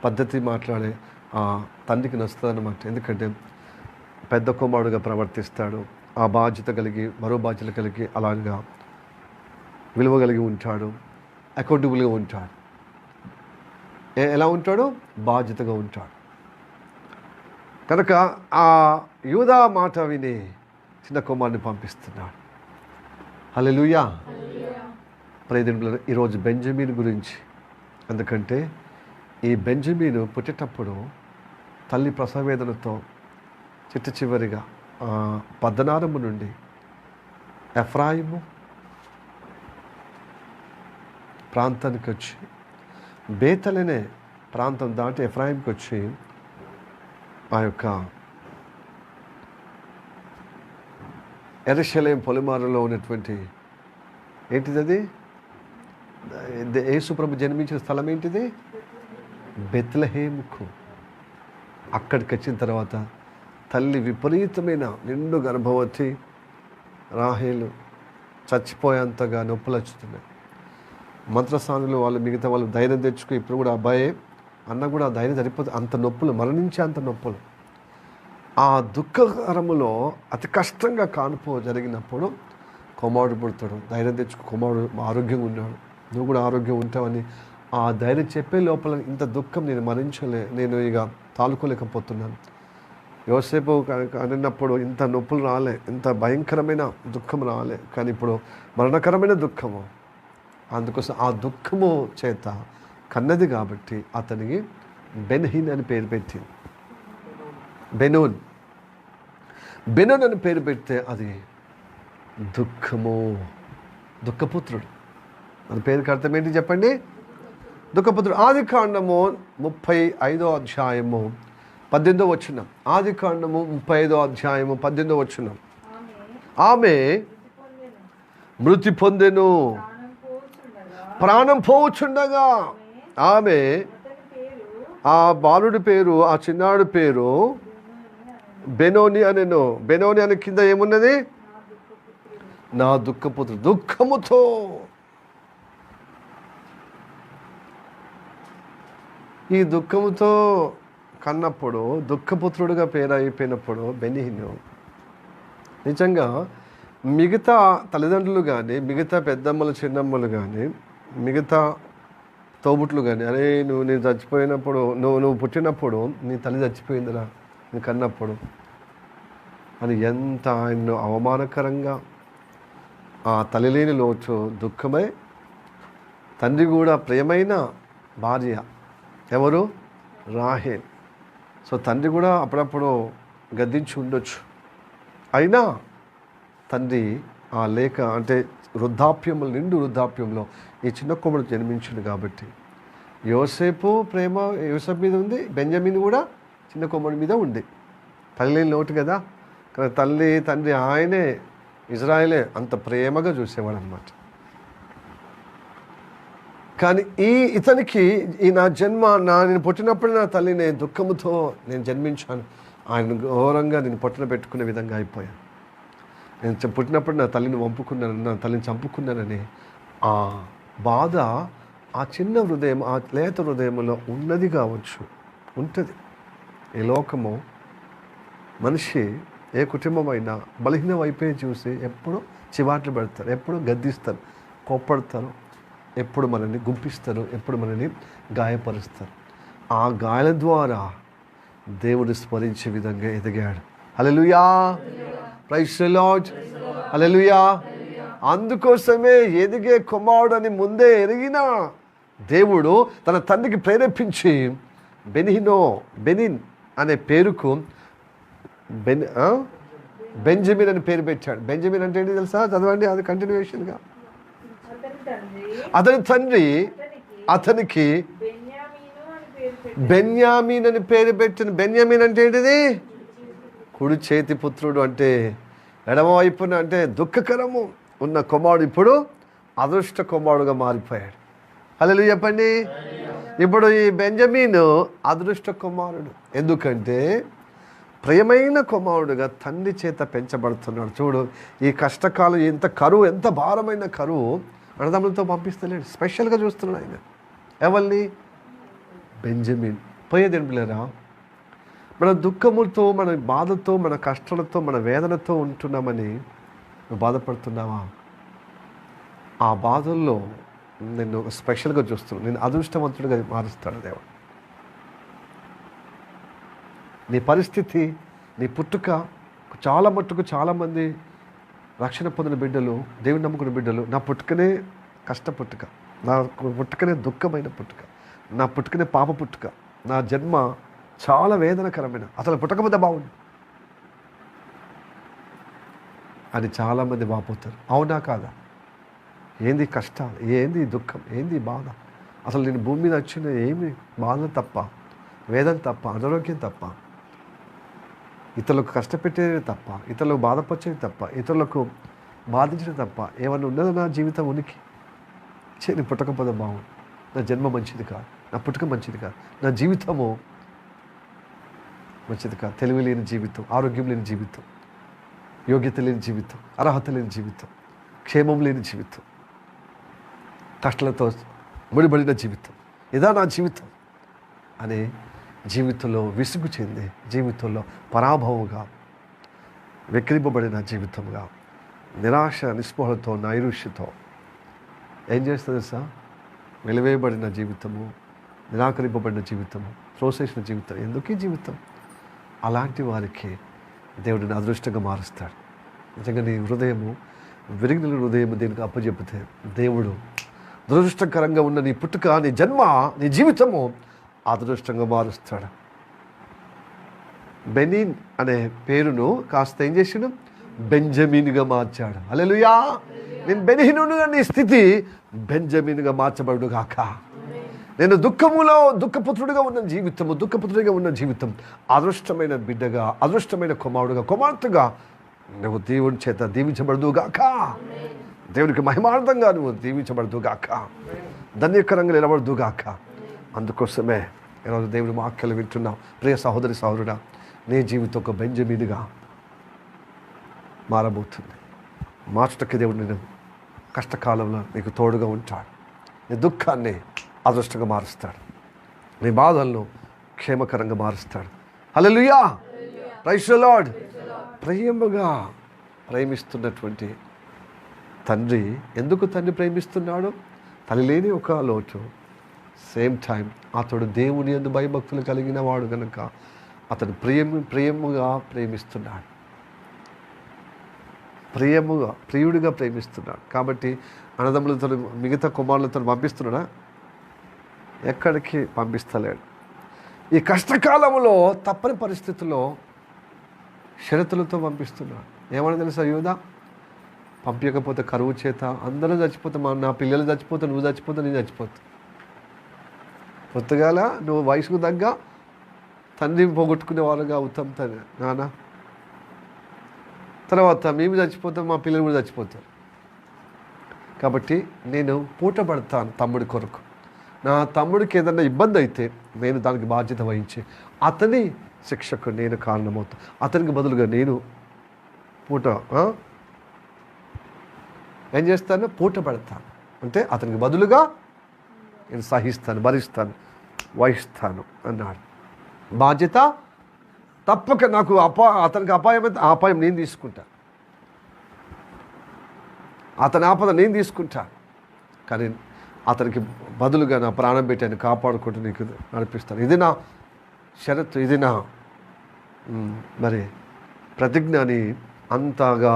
పద్ధతి మాట్లాడే ఆ తండ్రికి నచ్చుతుందన్నమాట. ఎందుకంటే పెద్ద కుమారుడుగా ప్రవర్తిస్తాడు, ఆ బాధ్యత కలిగి మరో బాధ్యత కలిగి అలాగా విలువ కలిగి ఉంటాడు, అకౌంటబుల్గా ఉంటాడు. ఎలా ఉంటాడు? బాధ్యతగా ఉంటాడు. కనుక ఆ యూదా మాట విని చిన్న కుమారుని పంపిస్తున్నాడు. హల్లెలూయా. ప్రియదేవులారా, ఈరోజు బెంజమీన్ గురించి, ఎందుకంటే ఈ బెంజమీన్ పుట్టేటప్పుడు తల్లి ప్రసవేదనతో చివరిగా పద్దనారము నుండి ఎఫ్రాయిము ప్రాంతానికి వచ్చి బేతలనే ప్రాంతం దాటి ఎఫ్రాయింకి వచ్చి ఆ యొక్క యెరూషలేము పొలిమారులో ఉన్నటువంటి ఏంటిది, అది యేసుప్రభు జన్మించిన స్థలం ఏంటిది? బెత్లెహేముకు. అక్కడికి వచ్చిన తర్వాత తల్లి విపరీతమైన నిండు గర్భవతి రాహేలు చచ్చిపోయేంతగా నొప్పులు వచ్చుతున్నాయి. మంత్రస్థానులు వాళ్ళు మిగతా వాళ్ళు ధైర్యం తెచ్చుకుని ఇప్పుడు కూడా అబ్బాయి అన్న కూడా ధైర్యం సరిపోతుంది, అంత నొప్పులు, మరణించే అంత నొప్పులు. ఆ దుఃఖకరములో అతి కష్టంగా కానుపో జరిగినప్పుడు కుమారుడు పుడతాడు, ధైర్యం తెచ్చుకో, కుమారుడు ఆరోగ్యంగా ఉన్నాడు, నువ్వు కూడా ఆరోగ్యం ఉంటావని ఆ ధైర్యం చెప్పే లోపల ఇంత దుఃఖం నేను ఇక తాలుకోలేకపోతున్నాను. యోసేపు అన్నప్పుడు ఇంత నొప్పులు రాలే, ఇంత భయంకరమైన దుఃఖం రాలే, కానీ ఇప్పుడు మరణకరమైన దుఃఖము. అందుకోసం ఆ దుఃఖము చేత కన్నది కాబట్టి అతనికి బెన్హిన్ అని పేరు పెట్టింది. బెనోన్ అని పేరు పెడితే అది దుఃఖము, దుఃఖపుత్రుడు. అది పేరుకి అర్థం ఏంటి చెప్పండి? దుఃఖపుత్రుడు. ఆదికాండము 35వ అధ్యాయము 18వ వచనం. ఆదికాండము 35వ అధ్యాయము 18వ వచనం. ఆమె మృతి పొందెను, ప్రాణం పోవచ్చుండగా. ఆమె ఆ బాలుడి పేరు, ఆ చిన్నాడు పేరు బెనోని అనెను. బెనోని అనే కింద ఏమున్నది? నా దుఃఖపుత్రుడు. దుఃఖముతో ఈ దుఃఖముతో కన్నప్పుడు, దుఃఖపుత్రుడుగా పేరు అయిపోయినప్పుడు బెన్హిను నిజంగా మిగతా తల్లిదండ్రులు కానీ, మిగతా పెద్దమ్మలు చిన్నమ్మలు కానీ, మిగతా తోబుట్లు కానీ, అరే నేను చచ్చిపోయినప్పుడు, నువ్వు పుట్టినప్పుడు నీ తల్లి చచ్చిపోయిందిరా నీ కన్నప్పుడు అని ఎంత ఆయన్ను అవమానకరంగా, ఆ తల్లి లేని లోటు దుఃఖమై, తండ్రి కూడా ప్రియమైన భార్య ఎవరు? రాహేల్. సో తండ్రి కూడా అప్పుడప్పుడు గద్దించి ఉండొచ్చు. అయినా తండ్రి ఆ లేఖ అంటే నిండు వృద్ధాప్యంలో ఈ చిన్న కుమారుడు జన్మించింది కాబట్టి యోసేపు ప్రేమ యోసేపు మీద ఉంది, బెంజమిన్ కూడా చిన్న కుమారుడి మీద ఉంది. తల్లి లేని లోటు కదా, కానీ తల్లి తండ్రి ఆయనే, ఇజ్రాయేలే అంత ప్రేమగా చూసేవాడు అనమాట. కానీ ఇతనికి నా జన్మ, నేను పుట్టినప్పుడు నా తల్లిని దుఃఖముతో నేను జన్మించాను, ఆయన ఘోరంగా నేను పొట్టన పెట్టుకునే విధంగా అయిపోయాను. నేను పుట్టినప్పుడు నా తల్లిని వంపుకున్నాను, నా తల్లిని చంపుకున్నానని ఆ బాధ ఆ చిన్న హృదయం, ఆ లేత హృదయంలో ఉన్నది కావచ్చు, ఉంటుంది. ఈ లోకము మనిషి ఏ కుటుంబమైనా బలహీనం అయిపోయి చూసి ఎప్పుడు చివాట్లు పెడతారు, ఎప్పుడు గద్దిస్తారు, కోప్పడతారు, ఎప్పుడు మనల్ని గుంపిస్తారు, ఎప్పుడు మనల్ని గాయపరుస్తారు. ఆ గాయాల ద్వారా దేవుడు స్మరించే విధంగా ఎదిగాడు. హల్లెలూయా, ప్రైజ్ ది లార్డ్, హల్లెలూయా. అందుకోసమే ఎదిగే కుమారుడని ముందే ఎరిగిన దేవుడు తన తండ్రికి ప్రేరేపించి బెనిన్ అనే పేరుకు బెంజమిన్ అని పేరు పెట్టాడు. బెంజమిన్ అంటే ఏంటి తెలుసా? చదవండి, అది కంటిన్యూషన్గా. అతని తండ్రి అతనికి బెన్యామీన్ అని పేరు పెట్టిన. బెన్యామీన్ అంటే ఏంటిది? కుడి చేతి పుత్రుడు. అంటే ఎడమవైపున అంటే దుఃఖకరము ఉన్న కుమారుడు ఇప్పుడు అదృష్ట కుమారుడుగా మారిపోయాడు. హల్లెలూయా చెప్పండి. ఇప్పుడు ఈ బెంజమిన్ అదృష్ట కుమారుడు. ఎందుకంటే ప్రియమైన కుమారుడుగా తండ్రి చేత పెంచబడుతున్నాడు. చూడు, ఈ కష్టకాలం ఎంత కరువు, ఎంత భారమైన కరువు అన్నదమ్ములతో పంపిస్తలేడు, స్పెషల్గా చూస్తున్నాడు ఆయన. ఎవరిని? బెంజమిన్. పోయేదేం పిల్లరా, మన దుఃఖములతో, మన బాధతో, మన కష్టాలతో, మన వేదనతో ఉంటున్నామని నువ్వు బాధపడుతున్నావా? ఆ బాధల్లో నిన్ను స్పెషల్గా చూస్తున్నాను, నేను అదృష్టవంతుడిగా మారుస్తాడు దేవుడు. నీ పరిస్థితి, నీ పుట్టుక చాలా మట్టుకు చాలామంది రక్షణ పొందిన బిడ్డలు, దేవుని నమ్ముకున్న బిడ్డలు, నా పుట్టుకనే కష్ట పుట్టుక, నా పుట్టుకనే దుఃఖమైన పుట్టుక, నా పుట్టుకనే పాప పుట్టుక, నా జన్మ చాలా వేదనకరమైన, అసలు పుట్టకపోతే బాగుండు అని చాలామంది వాపోతారు. అవునా కాదా? ఏంది కష్టాలు, ఏంది దుఃఖం, ఏంది బాధ? అసలు నేను భూమి మీద వచ్చిన ఏమి బాధలు తప్ప, వేదన తప్ప, అనారోగ్యం తప్ప, ఇతరులకు కష్టపెట్టేది తప్ప, ఇతరులకు బాధపరిచేది తప్ప, ఇతరులకు బాధించడం తప్ప ఏమన్నా ఉన్నదో నా జీవితం ఉనికి? నేను పుట్టకపోతే బాగుండు, నా జన్మ మంచిది కాదు, నా పుట్టుక మంచిది కాదు, నా జీవితము మంచిది కాదు. తెలివి లేని జీవితం, ఆరోగ్యం లేని జీవితం, యోగ్యత లేని జీవితం, అర్హత లేని జీవితం, క్షేమం లేని జీవితం, కష్టాలతో ముడిపడిన జీవితం, ఇదా నా జీవితం అనే జీవితంలో విసుగు చెంది, జీవితంలో పరాభవంగా, వెక్కిరింపబడిన జీవితంగా నిరాశ నిస్పృహలతో నైరుష్యతో ఏం చేస్తుంది సార్? వెలివేయబడిన జీవితము, నిరాకరింపబడిన జీవితము, త్రోసేసిన జీవితం. ఎందుకు ఈ జీవితం? అలాంటి వారికి దేవుడిని అదృష్టంగా మారుస్తాడు. నిజంగా నీ హృదయము, విరిగిన హృదయము దీనికి అప్పచెప్పితే దేవుడు దురదృష్టకరంగా ఉన్న నీ పుట్టుక, నీ జన్మ, నీ జీవితము అదృష్టంగా మారుస్తాడు. బెనీన్ అనే పేరును కాస్త ఏం చేసాడు? బెంజమీన్గా మార్చాడు. హల్లెలూయా! నేను బెనీనుగా, నీ స్థితి బెంజమీన్గా మార్చబడు గాక. నేను దుఃఖపుత్రుడిగా ఉన్న జీవితము, దుఃఖపుత్రుడిగా ఉన్న జీవితం అదృష్టమైన బిడ్డగా, అదృష్టమైన కుమారుడుగా, కుమార్తెగా నువ్వు దేవుని చేత దీవించబడదు గాక. దేవునికి మహిమార్థంగా నువ్వు దీవించబడదు గాక, ధన్యకరంగా నిలబడదు గాక. అందుకోసమే ఈరోజు దేవుని వాక్యాలు వింటున్నావు. ప్రియ సహోదరి సహోదరుడా, నీ జీవితం ఒక బెంజమీనుగా మారబోతుంది. మార్చుటకి దేవుడు నేను కష్టకాలంలో నీకు తోడుగా ఉంటాడు. నీ దుఃఖాన్ని అదృష్టంగా మారుస్తాడు, నీ బాధలను క్షేమకరంగా మారుస్తాడు. హల్లెలూయా! Praise the Lord. ప్రేమగా ప్రేమిస్తున్నటువంటి తండ్రి, ఎందుకు తండ్రి ప్రేమిస్తున్నాడు? తల్లి లేని ఒక లోటు, సేమ్ టైం అతడు దేవుని యందు భయభక్తులు కలిగిన వాడు కనుక అతడు ప్రేమగా ప్రేమిస్తున్నాడు, ప్రియుడిగా ప్రేమిస్తున్నాడు. కాబట్టి అన్నదమ్ములతో, మిగతా కుమారులతో పంపిస్తున్నాడా? ఎక్కడికి పంపిస్తలేడు. ఈ కష్టకాలంలో తప్పని పరిస్థితుల్లో షరతులతో పంపిస్తున్నాడు. ఏమన్నా తెలుసా? యూదా, పంపించకపోతే కరువు చేత అందరూ చచ్చిపోతా, నా పిల్లలు చచ్చిపోతా, నువ్వు చచ్చిపోతా, నేను చచ్చిపోతా. పొత్తుగాల నువ్వు వయసుకు తగ్గ తండ్రిని పోగొట్టుకునే వాళ్ళుగా అవుతాం నాన్న. తర్వాత మేము చచ్చిపోతాం, మా పిల్లలు కూడా చచ్చిపోతారు. కాబట్టి నేను పూటపడతాను తమ్ముడి కొరకు. నా తమ్ముడికి ఏదైనా ఇబ్బంది అయితే నేను దానికి బాధ్యత వహించి అతని శిక్షకు నేను కారణమవుతాను. అతనికి బదులుగా నేను ఏం చేస్తాను? పూట పెడతాను. అంటే అతనికి బదులుగా నేను సహిస్తాను, భరిస్తాను, వహిస్తాను అన్నాడు. బాధ్యత తప్పక నాకు అతనికి అపాయం అయితే ఆ అపాయం నేను తీసుకుంటాను, అతని ఆపద నేను తీసుకుంటాను. కానీ అతనికి బదులుగా నా ప్రాణం పెట్టి ఆయన కాపాడుకుంటూ నీకు నడిపిస్తాను. ఇది నా షరతు, ఇది నా మరి ప్రతిజ్ఞ అని అంతగా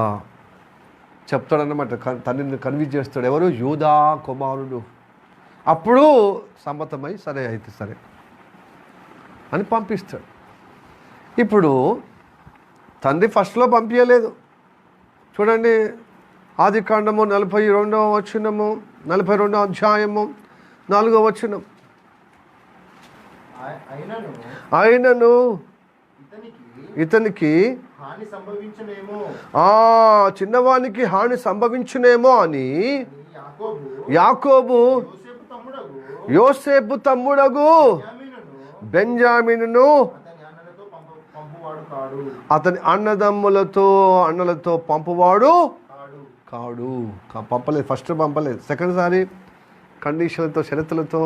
చెప్తాడన్నమాట. తనని కన్విన్స్ చేస్తాడు. ఎవరు? యూదా కుమారుడు. అప్పుడు సమ్మతమై సరే అయితే సరే అని పంపిస్తాడు. ఇప్పుడు తండ్రి ఫస్ట్లో పంపించలేదు. చూడండి, ఆదికాండము 42వ వచనము, 42వ అధ్యాయము 4వ వచనం. ఆయనను ఇతనికి చిన్నవానికి హాని సంభవించునేమో అని యాకోబు యోసేపు తమ్ముడగు బెంజామీనును అతని అన్నలతో పంపువాడు కాడు. పంపలేదు, ఫస్ట్ పంపలేదు. సెకండ్ సారి కండిషన్లతో, షరతులతో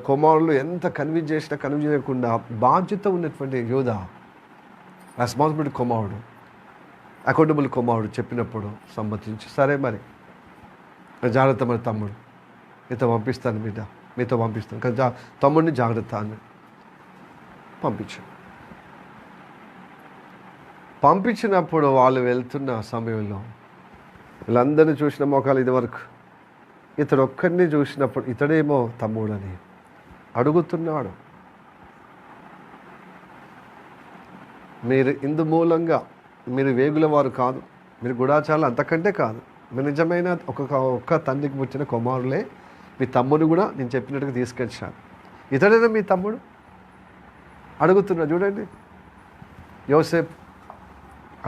కుమారులు ఎంత కన్విన్స్ చేయకుండా బాధ్యత ఉన్నటువంటి యోధ, రెస్పాన్సిబిలిటీ కుమారుడు, అకౌంటబుల్ కుమారుడు చెప్పినప్పుడు సమ్మతించి సరే మరి జాగ్రత్త, మరి తమ్ముడు మీతో పంపిస్తాను, మీతో పంపిస్తాను, కానీ తమ్ముడిని జాగ్రత్త అని పంపించినప్పుడు వాళ్ళు వెళ్తున్న సమయంలో వీళ్ళందరినీ చూసిన మోకాలు ఇదివరకు ఇతడు ఒక్కరిని చూసినప్పుడు ఇతడేమో తమ్ముడని అడుగుతున్నాడు. మీరు ఇందు మూలంగా మీరు వేగుల వారు కాదు, మీరు గుడాచారాలు అంతకంటే కాదు, మీరు నిజమైన ఒక్క తండ్రికి పుట్టిన కుమారులే. మీ తమ్ముడు కూడా నేను చెప్పినట్టుగా తీసుకొచ్చాను. ఇతడైనా మీ తమ్ముడు అడుగుతున్నా. చూడండి, యోసేపు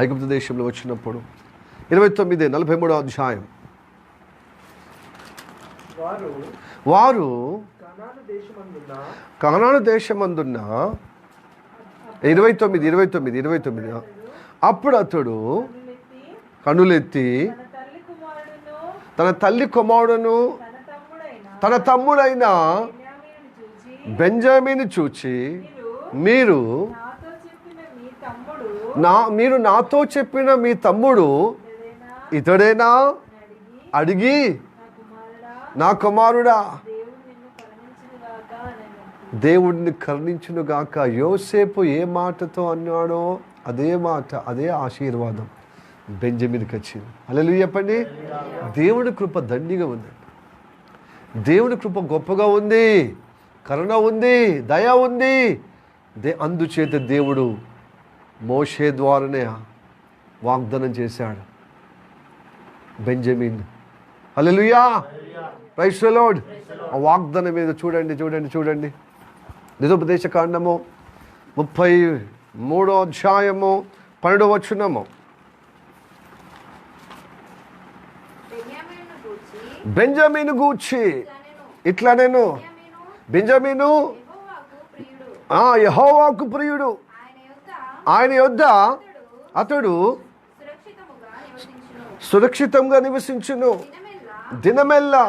ఐగుప్తు దేశంలో వచ్చినప్పుడు 43వ అధ్యాయం. వారు కనాను దేశమందున్న 29 అప్పుడు అతడు కనులెత్తి తన తల్లి కుమారుడును తన తమ్ముడైన బెంజామీను చూచి, మీరు నాతో చెప్పిన మీ తమ్ముడు ఇతడేనా అడిగి నా కుమారుడా దేవుడిని కరుణించునుగాక. యోసేపు ఏ మాటతో అన్నాడో అదే మాట, అదే ఆశీర్వాదం బెంజమిన్కి వచ్చింది. హల్లెలూయా చెప్పండి. దేవుని కృప దండిగా ఉంది, దేవుని కృప గొప్పగా ఉంది, కరుణ ఉంది, దయ ఉంది. అందుచేత దేవుడు మోషే ద్వారానే వాగ్దానం చేశాడు Benjamin. Hallelujah, praise the Lord. ఆ వాగ్దానం మీద చూడండి చూడండి చూడండి. ద్వితోపదేశ కాండము 33వ అధ్యాయము 12వ వచనము. బెంజమిను గూర్చి ఇట్లా నేను బెంజమిను యెహోవాకు ప్రియుడు, ఆయన యొద్ద అతడు సురక్షితంగా నివసించును. దినమెల్లా,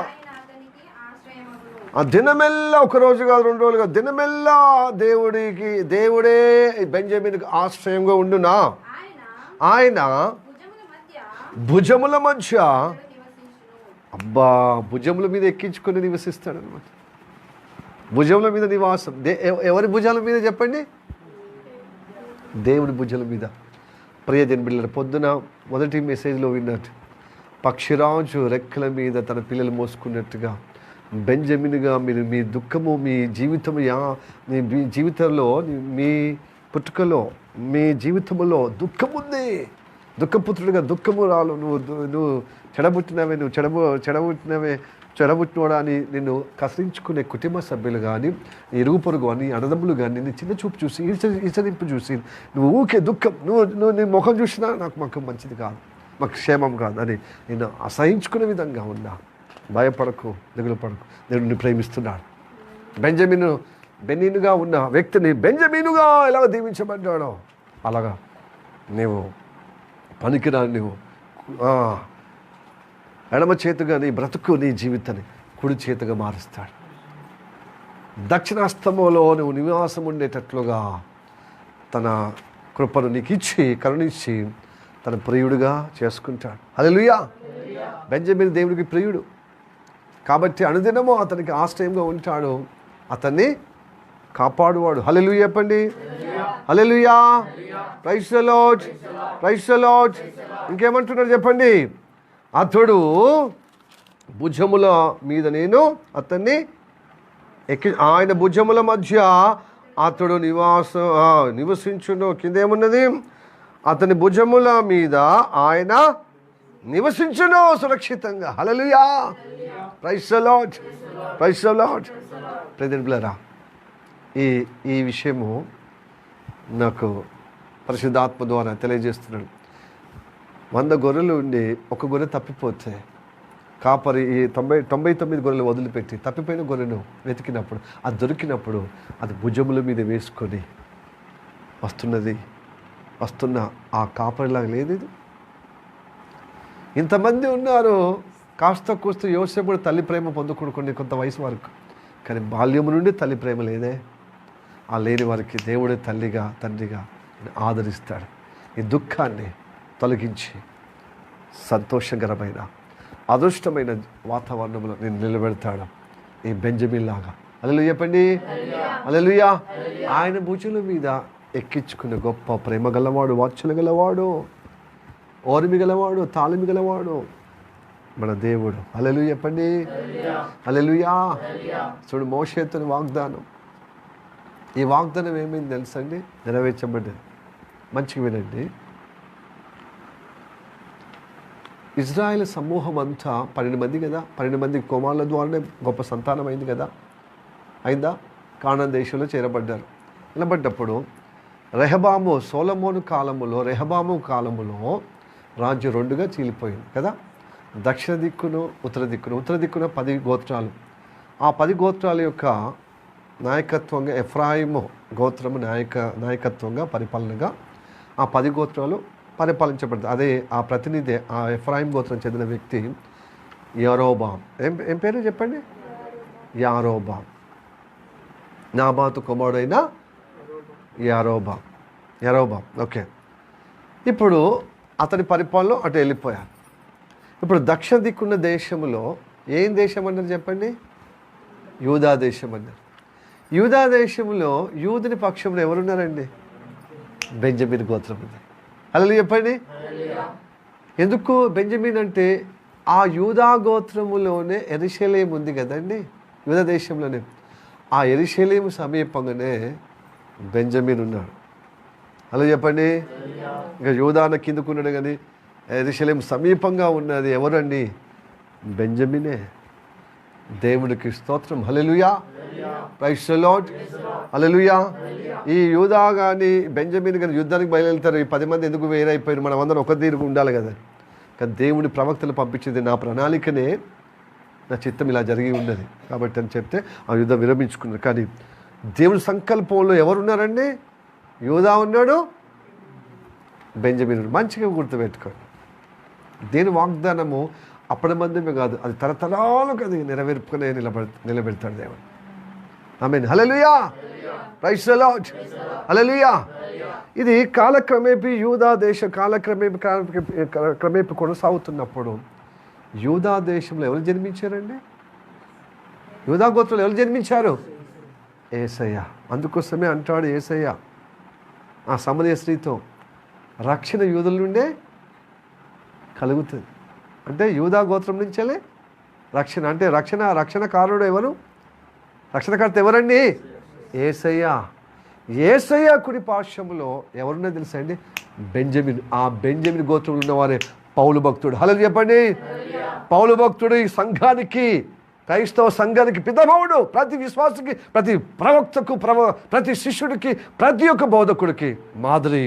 ఆ దినమెల్లా, ఒక రోజు కాదు 2 రోజులు కాదు, దినమెల్లా దేవుడే బెంజమిన్కి ఆశ్రయంగా ఉండునా. ఆయన భుజముల మధ్య, అబ్బా, భుజముల మీద ఎక్కించుకొని నివసిస్తాడు అనమాట. భుజముల మీద నివాసం. ఎవరి భుజాల మీద చెప్పండి? దేవుని భుజాల మీద. ప్రియజన బిడ్డల, పొద్దున మొదటి మెసేజ్లో విన్నట్టు పక్షిరాజు రెక్కల మీద తన పిల్లలు మోసుకున్నట్టుగా బెంజమిన్గా మీరు మీ దుఃఖము, మీ జీవితము, మీ జీవితంలో, మీ పుట్టుకలో, మీ జీవితంలో దుఃఖం ఉంది. దుఃఖపుత్రుడిగా దుఃఖము రాలు. నువ్వు చెడబుట్టినవే, చెడబుట్టినోడా అని నిన్ను కసరించుకునే కుటుంబ సభ్యులు కానీ, ఇరుగు పొరుగు అని, అన్నదమ్ములు కానీ నిన్ను చిన్న చూపు చూసి, ఈసరింపు చూసి, నువ్వు ఊకే దుఃఖం, నువ్వు నీ ముఖం చూసినా మాకు మంచిది కాదు, మాకు క్షేమం కాదు అని నేను అసహించుకునే విధంగా ఉన్నా. భయపడకు, దిగులు పడకు, దేవుడిని ప్రేమిస్తున్నాడు. బెనీనుగా ఉన్న వ్యక్తిని బెంజమినుగా ఎలాగ దీవించబడ్డాడో అలాగా నీవు పనికిరాని నువ్వు ఎడమ చేతుగా నీ బ్రతుకు, నీ జీవితాన్ని కుడి చేతుగా మారుస్తాడు. దక్షిణాస్తమంలో నువ్వు నివాసం ఉండేటట్లుగా తన కృపను నీకు ఇచ్చి, కరుణించి తన ప్రియుడిగా చేసుకుంటాడు. హల్లెలూయా. బెంజమిన్ దేవుడికి ప్రియుడు కాబట్టి అనుదినము అతనికి ఆశ్రయంగా ఉంటాడు, అతన్ని కాపాడువాడు. హల్లెలూయా చెప్పండి. Hallelujah. Praise the Lord, praise the Lord. ఇంకేమంటున్నారు చెప్పండి? అతడు భుజముల మీద నేను అతన్ని ఆయన భుజముల మధ్య అతడు నివసించును. కిందేమున్నది? అతని భుజముల మీద ఆయన నివసించును సురక్షితంగా. Hallelujah. Praise the Lord, praise the Lord. ప్రియదేవులారా, ఈ విషయము నాకు పరిశుద్ధాత్మ ద్వారా తెలియజేస్తున్నాడు. 100 గొర్రెలు ఉండి ఒక గొర్రె తప్పిపోతే కాపరి ఈ 99 గొర్రెలు వదిలిపెట్టి తప్పిపోయిన గొర్రెను వెతికినప్పుడు, అది దొరికినప్పుడు అది భుజముల మీద వేసుకొని వస్తున్న ఆ కాపరిలాగా లేదు ఇది. ఇంతమంది ఉన్నారు, కాస్త కూస్త యోసేపు తల్లి ప్రేమ పొందుకుని కొంత వయసు వరకు, కానీ బాల్యము నుండి తల్లి ప్రేమ లేదే. ఆ లేని వారికి దేవుడే తల్లిగా, తండ్రిగా ఆదరిస్తాడు. ఈ దుఃఖాన్ని తొలగించి సంతోషకరమైన, అదృష్టమైన వాతావరణంలో నేను నిలబెడతాడు ఈ బెంజమిన్ లాగా. హల్లెలూయా చెప్పండి. హల్లెలూయా. ఆయన భుజముల మీద ఎక్కించుకునే గొప్ప ప్రేమ గలవాడు, వాత్సల్యం గలవాడు, ఓర్మి గలవాడు, తాళమి గలవాడు మన దేవుడు. హల్లెలూయా చెప్పండి. హల్లెలూయా. చూడు, మోషేతోని వాగ్దానం, ఈ వాగ్దానం ఏమైంది తెలుసండి? నెరవేర్చబడ్డది. మంచిగా వినండి. ఇజ్రాయేల్ సమూహం అంతా 12 మంది కదా, 12 మంది కుమారుల ద్వారానే గొప్ప సంతానం అయింది కదా, అయిందా? కానాన్ దేశంలో చేరబడ్డారు. నిలబడ్డప్పుడు రెహబాము, సొలొమోను కాలములో, రెహబాము కాలములో రాజ్యం 2గా చీలిపోయింది కదా. దక్షిణ దిక్కును, ఉత్తర దిక్కున 10 గోత్రాలు. ఆ 10 గోత్రాల యొక్క నాయకత్వంగా ఎఫ్రాయిము గోత్రము నాయకత్వంగా, పరిపాలనగా ఆ 10 గోత్రాలు పరిపాలించబడుతుంది. అదే ఆ ప్రతినిధి, ఆ ఎఫ్రాయిం గోత్రం చెందిన వ్యక్తి యరోబాం. ఏం పేరు చెప్పండి? యారోబాం. నాబాతు కుమారుడైన యరోబాం. ఓకే. ఇప్పుడు అతని పరిపాలనలో అటు వెళ్ళిపోయారు. ఇప్పుడు దక్షిణ దిక్కున్న దేశంలో ఏం దేశం అన్నారు చెప్పండి? యూదా దేశం అన్నారు. యూదా దేశంలో యూదుని పక్షంలో ఎవరున్నారండి? బెంజమిన్ గోత్రం ఉంది. అలా చెప్పండి. ఎందుకు బెంజమిన్ అంటే ఆ యూదా గోత్రములోనే యెరూషలేము ఉంది కదండి, యూదా దేశంలోనే. ఆ యెరూషలేము సమీపంగానే బెంజమిన్ ఉన్నాడు. అలా చెప్పండి. ఇంకా యూదాన కిందకున్నాడు కానీ యెరూషలేము సమీపంగా ఉన్నది ఎవరండి? బెంజమినే. దేవుడికి స్తోత్రం. హల్లెలూయా, ప్రైజ్ ది లార్డ్, హల్లెలూయా. ఈ యూదా కానీ బెంజమిన్ కానీ యుద్ధానికి బయలుదేరుతారు. ఈ 10 మంది ఎందుకు వేరైపోయారు? మనం అందరం ఒక తీరుగా ఉండాలి కదా. కానీ దేవుడి ప్రవక్తలు పంపించింది నా ప్రణాళికనే, నా చిత్తం ఇలా జరిగి ఉన్నది కాబట్టి అని చెప్తే ఆ యుద్ధం విరమించుకున్నారు. కానీ దేవుడి సంకల్పంలో ఎవరున్నారండి? యూదా ఉన్నాడు, బెంజమిన్. మంచిగా గుర్తుపెట్టుకోండి. దేని వాగ్దానము అప్పటి మందమే కాదు, అది తరతరాలకు అది నెరవేర్పుకునే నిలబెడతాడు దేవుడు. ఆమేన్, హల్లెలూయా, ప్రైజ్ ది లార్డ్, హల్లెలూయా. ఇది కాలక్రమేపీ యూదా దేశ క్రమేపీ కొనసాగుతున్నప్పుడు యూదా దేశంలో ఎవరు జన్మించారండి? యూదా గోత్రంలో ఎవరు జన్మించారు? యేసయ్య. అందుకోసమే అంటాడు యేసయ్య ఆ సమరయ స్త్రీతో, రక్షణ యూదుల నుండే కలుగుతుంది. అంటే యూదా గోత్రం నుంచేలే రక్షణ. అంటే రక్షణకారుడు ఎవరు? రక్షణకర్త ఎవరండి? యేసయ్య. యేసయ్య కుడి పార్శ్వములో ఎవరున్నా తెలుసా అండి? బెంజమిన్. ఆ బెంజమిన్ గోత్రంలో ఉన్నవారే పౌలు భక్తుడు. హల్లెలూయా చెప్పండి. పౌలు భక్తుడు ఈ సంఘానికి, క్రైస్తవ సంఘానికి పితామహుడు. ప్రతి విశ్వాసకి, ప్రతి ప్రవక్తకు, ప్రతి శిష్యుడికి, ప్రతి ఒక్క బోధకుడికి మాదిరి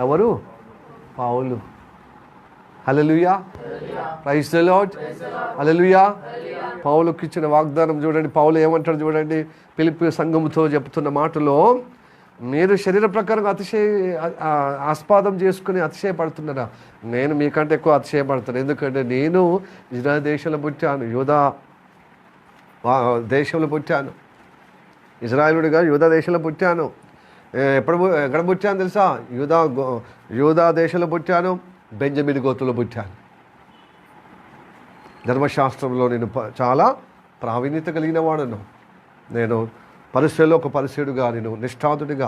ఎవరు? పౌలు. హల్లెలూయా, ప్రైజ్ ది లార్డ్, హల్లెలూయా. పౌలుకి ఇచ్చిన వాగ్దానం చూడండి. పౌలు ఏమంటాడు చూడండి, ఫిలిప్పీ సంఘముతో చెప్తున్న మాటలో, మీరు శరీర ప్రకారం ఆస్పాదం చేసుకుని అతిశయపడుతున్నారా? నేను మీకంటే ఎక్కువ అతిశయపడతాను. ఎందుకంటే నేను ఇజ్రాయెల్ దేశంలో పుట్టాను, యూదా దేశంలో పుట్టాను, ఇజ్రాయేలుడిగా యూదా దేశంలో పుట్టాను. ఎక్కడ పుట్టాను తెలుసా? యూదా దేశంలో పుట్టాను, బెంజమిన్ గోత్రంలో పుట్టాను. ధర్మశాస్త్రంలో నేను చాలా ప్రావీణ్యత కలిగిన వాడను. నేను పరిశీలిలో ఒక పరిశీలుగా, నేను నిష్ఠాతుడిగా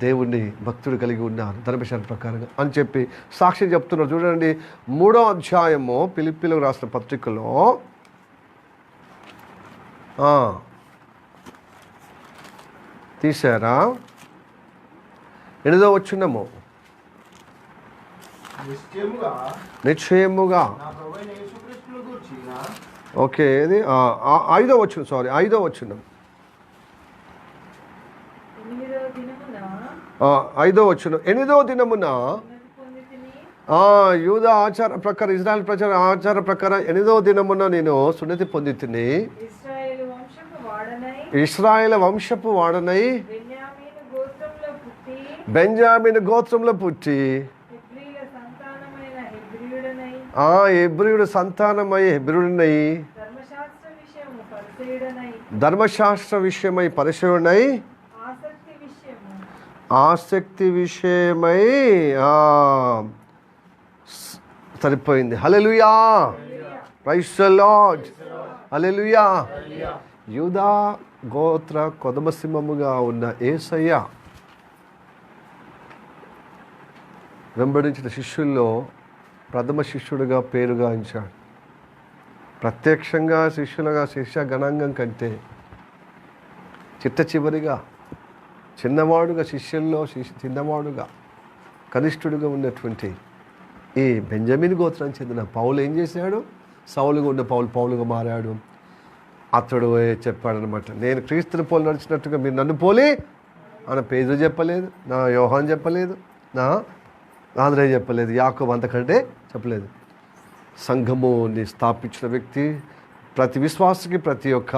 దేవుణ్ణి భక్తుడు కలిగి ఉన్నాను ధర్మశాస్త్ర ప్రకారంగా అని చెప్పి సాక్ష్యం చెప్తున్నారు. చూడండి 3వ అధ్యాయము ఫిలిప్పీలకు రాసిన పత్రికలో తీశారా? 8వ వచనము, నిశ్చయముగా. ఓకే, ఇది 5వ వచనం, సారీ 5వ వచనం, 5వ వచనం. 8వ దినమున యూదా ఆచార ప్రకారం, ఇజ్రాయెల్ ప్రచార ఆచార ప్రకారం 8వ దినమున నేను సున్నతి పొంది తిని, ఇశ్రాయేలు వంశపు వాడనై బెంజామిన్ గోత్రంలో పుట్టి హెబ్రీయుడు సంతానమై హెబ్రీయుడనై ధర్మశాస్త్ర విషయమై పరిశీలనై ఆసక్తి విషయమై సరిపోయింది. హల్లెలూయా, ప్రైజ్ ది లార్డ్, హల్లెలూయా. యూదా గోత్ర కొదమసింహముగా ఉన్న యేసయ్య వెంబడించిన శిష్యుల్లో ప్రథమ శిష్యుడిగా పేరుగాంచాడు. ప్రత్యక్షంగా శిష్య గణాంగం కంటే చిట్ట చివరిగా చిన్నవాడుగా, శిష్యుల్లో చిన్నవాడుగా, కనిష్ఠుడిగా ఉన్నటువంటి ఈ బెంజమిన్ గోత్రానికి చెందిన పౌలు ఏం చేశాడు? సౌలుగా ఉన్న పౌలుగా మారాడు. అతడు చెప్పాడనమాట, నేను క్రీస్తుని పోలి నడిచినట్టుగా మీరు నన్ను పోలి. ఆయన పేదరు చెప్పలేదు, నా యోహాన్ చెప్పలేదు, నా ఆంధ్రయ్య చెప్పలేదు, యాకోబు అంతకంటే చెప్పలేదు. సంఘముని స్థాపించిన వ్యక్తి, ప్రతి విశ్వాసకి, ప్రతి ఒక్క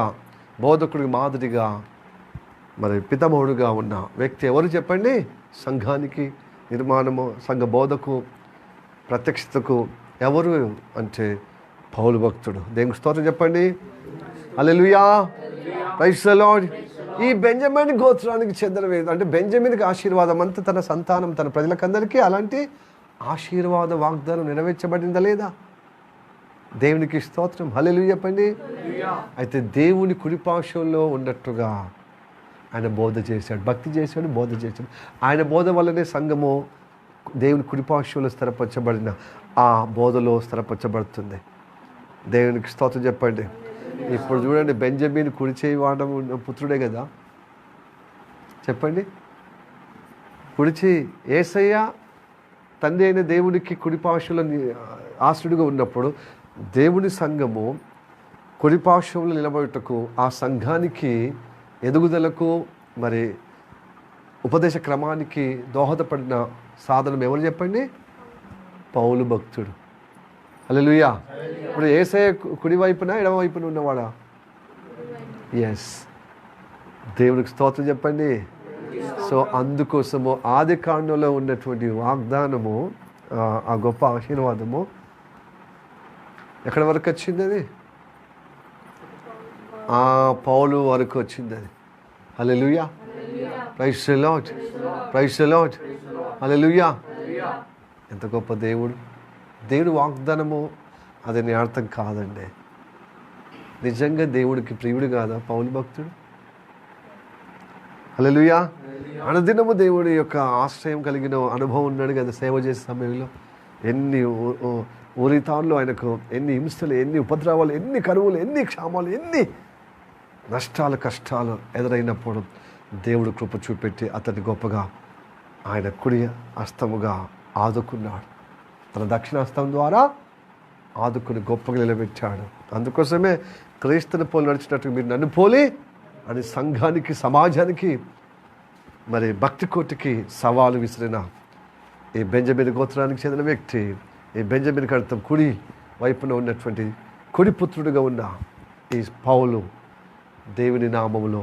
బోధకుడికి మాదిరిగా, మరి పితామహుడుగా ఉన్న వ్యక్తి ఎవరు చెప్పండి? సంఘానికి నిర్మాణము, సంఘ బోధకు, ప్రత్యక్షతకు ఎవరు అంటే పౌలు భక్తుడు. దేవునికి స్తోత్రం చెప్పండి. Hallelujah, praise the lord. ఈ బెంజమిన్ గోత్రానికి చెందిన అంటే బెంజమిన్కి ఆశీర్వాదం అంతా తన సంతానం, తన ప్రజలకందరికీ అలాంటి ఆశీర్వాద వాగ్దానం నెరవేర్చబడిందా లేదా? దేవునికి స్తోత్రం. హల్లెలూయా చెప్పండి. అయితే దేవుని కుడిపార్శ్వంలో ఉన్నట్టుగా ఆయన బోధ చేశాడు, భక్తి చేశాడు, బోధ చేశాడు. ఆయన బోధ వల్లనే సంఘము దేవుని కుడిపార్శ్వంలో స్థిరపరచబడిన ఆ బోధలో స్థిరపరచబడుతుంది. దేవునికి స్తోత్రం చెప్పండి. ఇప్పుడు చూడండి, బెంజమిన్ కుడి చేయి వాడడం పుత్రుడే కదా, చెప్పండి. కుడి చేయి యేసయ్య తండ్రి అయిన దేవునికి కుడిపార్శ్వంలో ఆశ్రుడిగా ఉన్నప్పుడు దేవుని సంఘము కుడిపార్శ్వంలో నిలబడుటకు, ఆ సంఘానికి ఎదుగుదలకు మరి ఉపదేశ క్రమానికి దోహదపడిన సాధనం ఎవరు చెప్పండి? పౌలు భక్తుడు. హల్లెలూయా. ఇప్పుడు యేసయ్య కుడివైపున ఎడమవైపున ఉన్నవాడా? ఎస్. దేవునికి స్తోత్రం చెప్పండి. సో అందుకోసము ఆది కాండంలో ఉన్నటువంటి వాగ్దానము, ఆ గొప్ప ఆశీర్వాదము ఎక్కడి వరకు వచ్చింది? అది పౌలు వరకు వచ్చింది. అది hallelujah. Praise the Lord, praise the Lord. Hallelujah. ఎంత గొప్ప దేవుడు. దేవుడు వాగ్దానము అది నీ అర్థం కాదండి. నిజంగా దేవుడికి ప్రియుడు కాదా పౌలు భక్తుడు? హల్లెలూయా. అనుదినము దేవుడి యొక్క ఆశ్రయం కలిగిన అనుభవం ఉన్నాడు కదా సేవ చేసే సమయంలో. ఎన్ని ఊరితాళ్ళు ఆయనకు, ఎన్ని హింసలు, ఎన్ని ఉపద్రవాలు, ఎన్ని కరువులు, ఎన్ని క్షామాలు, ఎన్ని నష్టాలు, కష్టాలు ఎదురైనప్పుడు దేవుడు కృప చూపెట్టి అతన్ని గొప్పగా ఆయన కుడి హస్తముగా ఆదుకున్నాడు. తన దక్షిణ హస్తం ద్వారా ఆదుకుని గొప్పగా నిలబెట్టాడు. అందుకోసమే క్రీస్తుని పోలి నడిచినట్టు మీరు నన్ను పోలి అని సంఘానికి, సమాజానికి, మరి భక్తి కోటికి సవాలు విసిరిన ఈ బెంజమిన్ గోత్రానికి చెందిన వ్యక్తి, ఈ బెంజమిన్ అర్థం కుడి వైపున ఉన్నటువంటి కుడి పుత్రుడిగా ఉన్న ఈ పౌలు దేవుని నామములో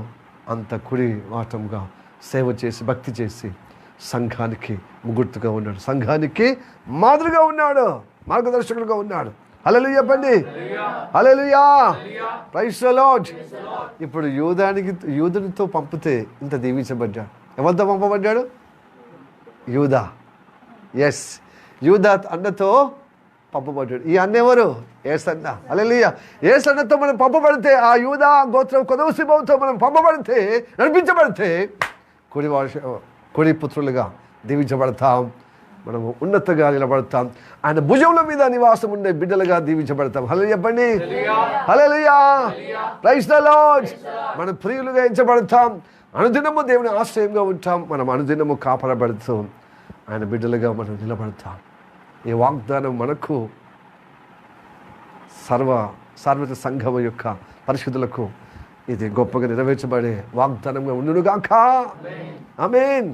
అంత కుడి వాటంగా సేవ చేసి, భక్తి చేసి సంఘానికి ముగుర్తుగా ఉన్నాడు, సంఘానికి మాదిరిగా ఉన్నాడు, మార్గదర్శకుడుగా ఉన్నాడు. హల్లెలూయా చెప్పండి. హల్లెలూయా. Praise the Lord. ఇప్పుడు యూదునితో పంపితే ఇంత దీవించబడ్డాడు. ఎవరితో పంపబడ్డాడు? యూదా. ఎస్, యూదా అన్నతో పంపబడ్డాడు. ఈ అన్న ఎవరు? యేసన్న. హల్లెలూయా. యేసన్నతో మనం పంపబడితే, ఆ యూదా గోత్రం కొదవ సింహంతో మనం పంపబడితే, నడిపించబడితే కుడి పుత్రులుగా దీవించబడతాం. మనము ఉన్నతగా నిలబడతాం. ఆయన భుజముల మీద నివాసం ఉండే బిడ్డలుగా దీవించబడతాం. హల్లెలూయా చెప్పండి. హల్లెలూయా. Praise the Lord. మనం ప్రియులుగా ఎంచబడతాం. అనుదినము దేవుని ఆశ్రయంగా ఉంటాం. మనం అనుదినము కాపాడబడుతూ ఆయన బిడ్డలుగా మనం నిలబడతాం. ఈ వాగ్దానం మనకు సార్వత్రిక సంఘం యొక్క పరిశుద్ధులకు ఇది గొప్పగా నెరవేర్చబడే వాగ్దానంగా ఉండునుగాక. ఆమేన్.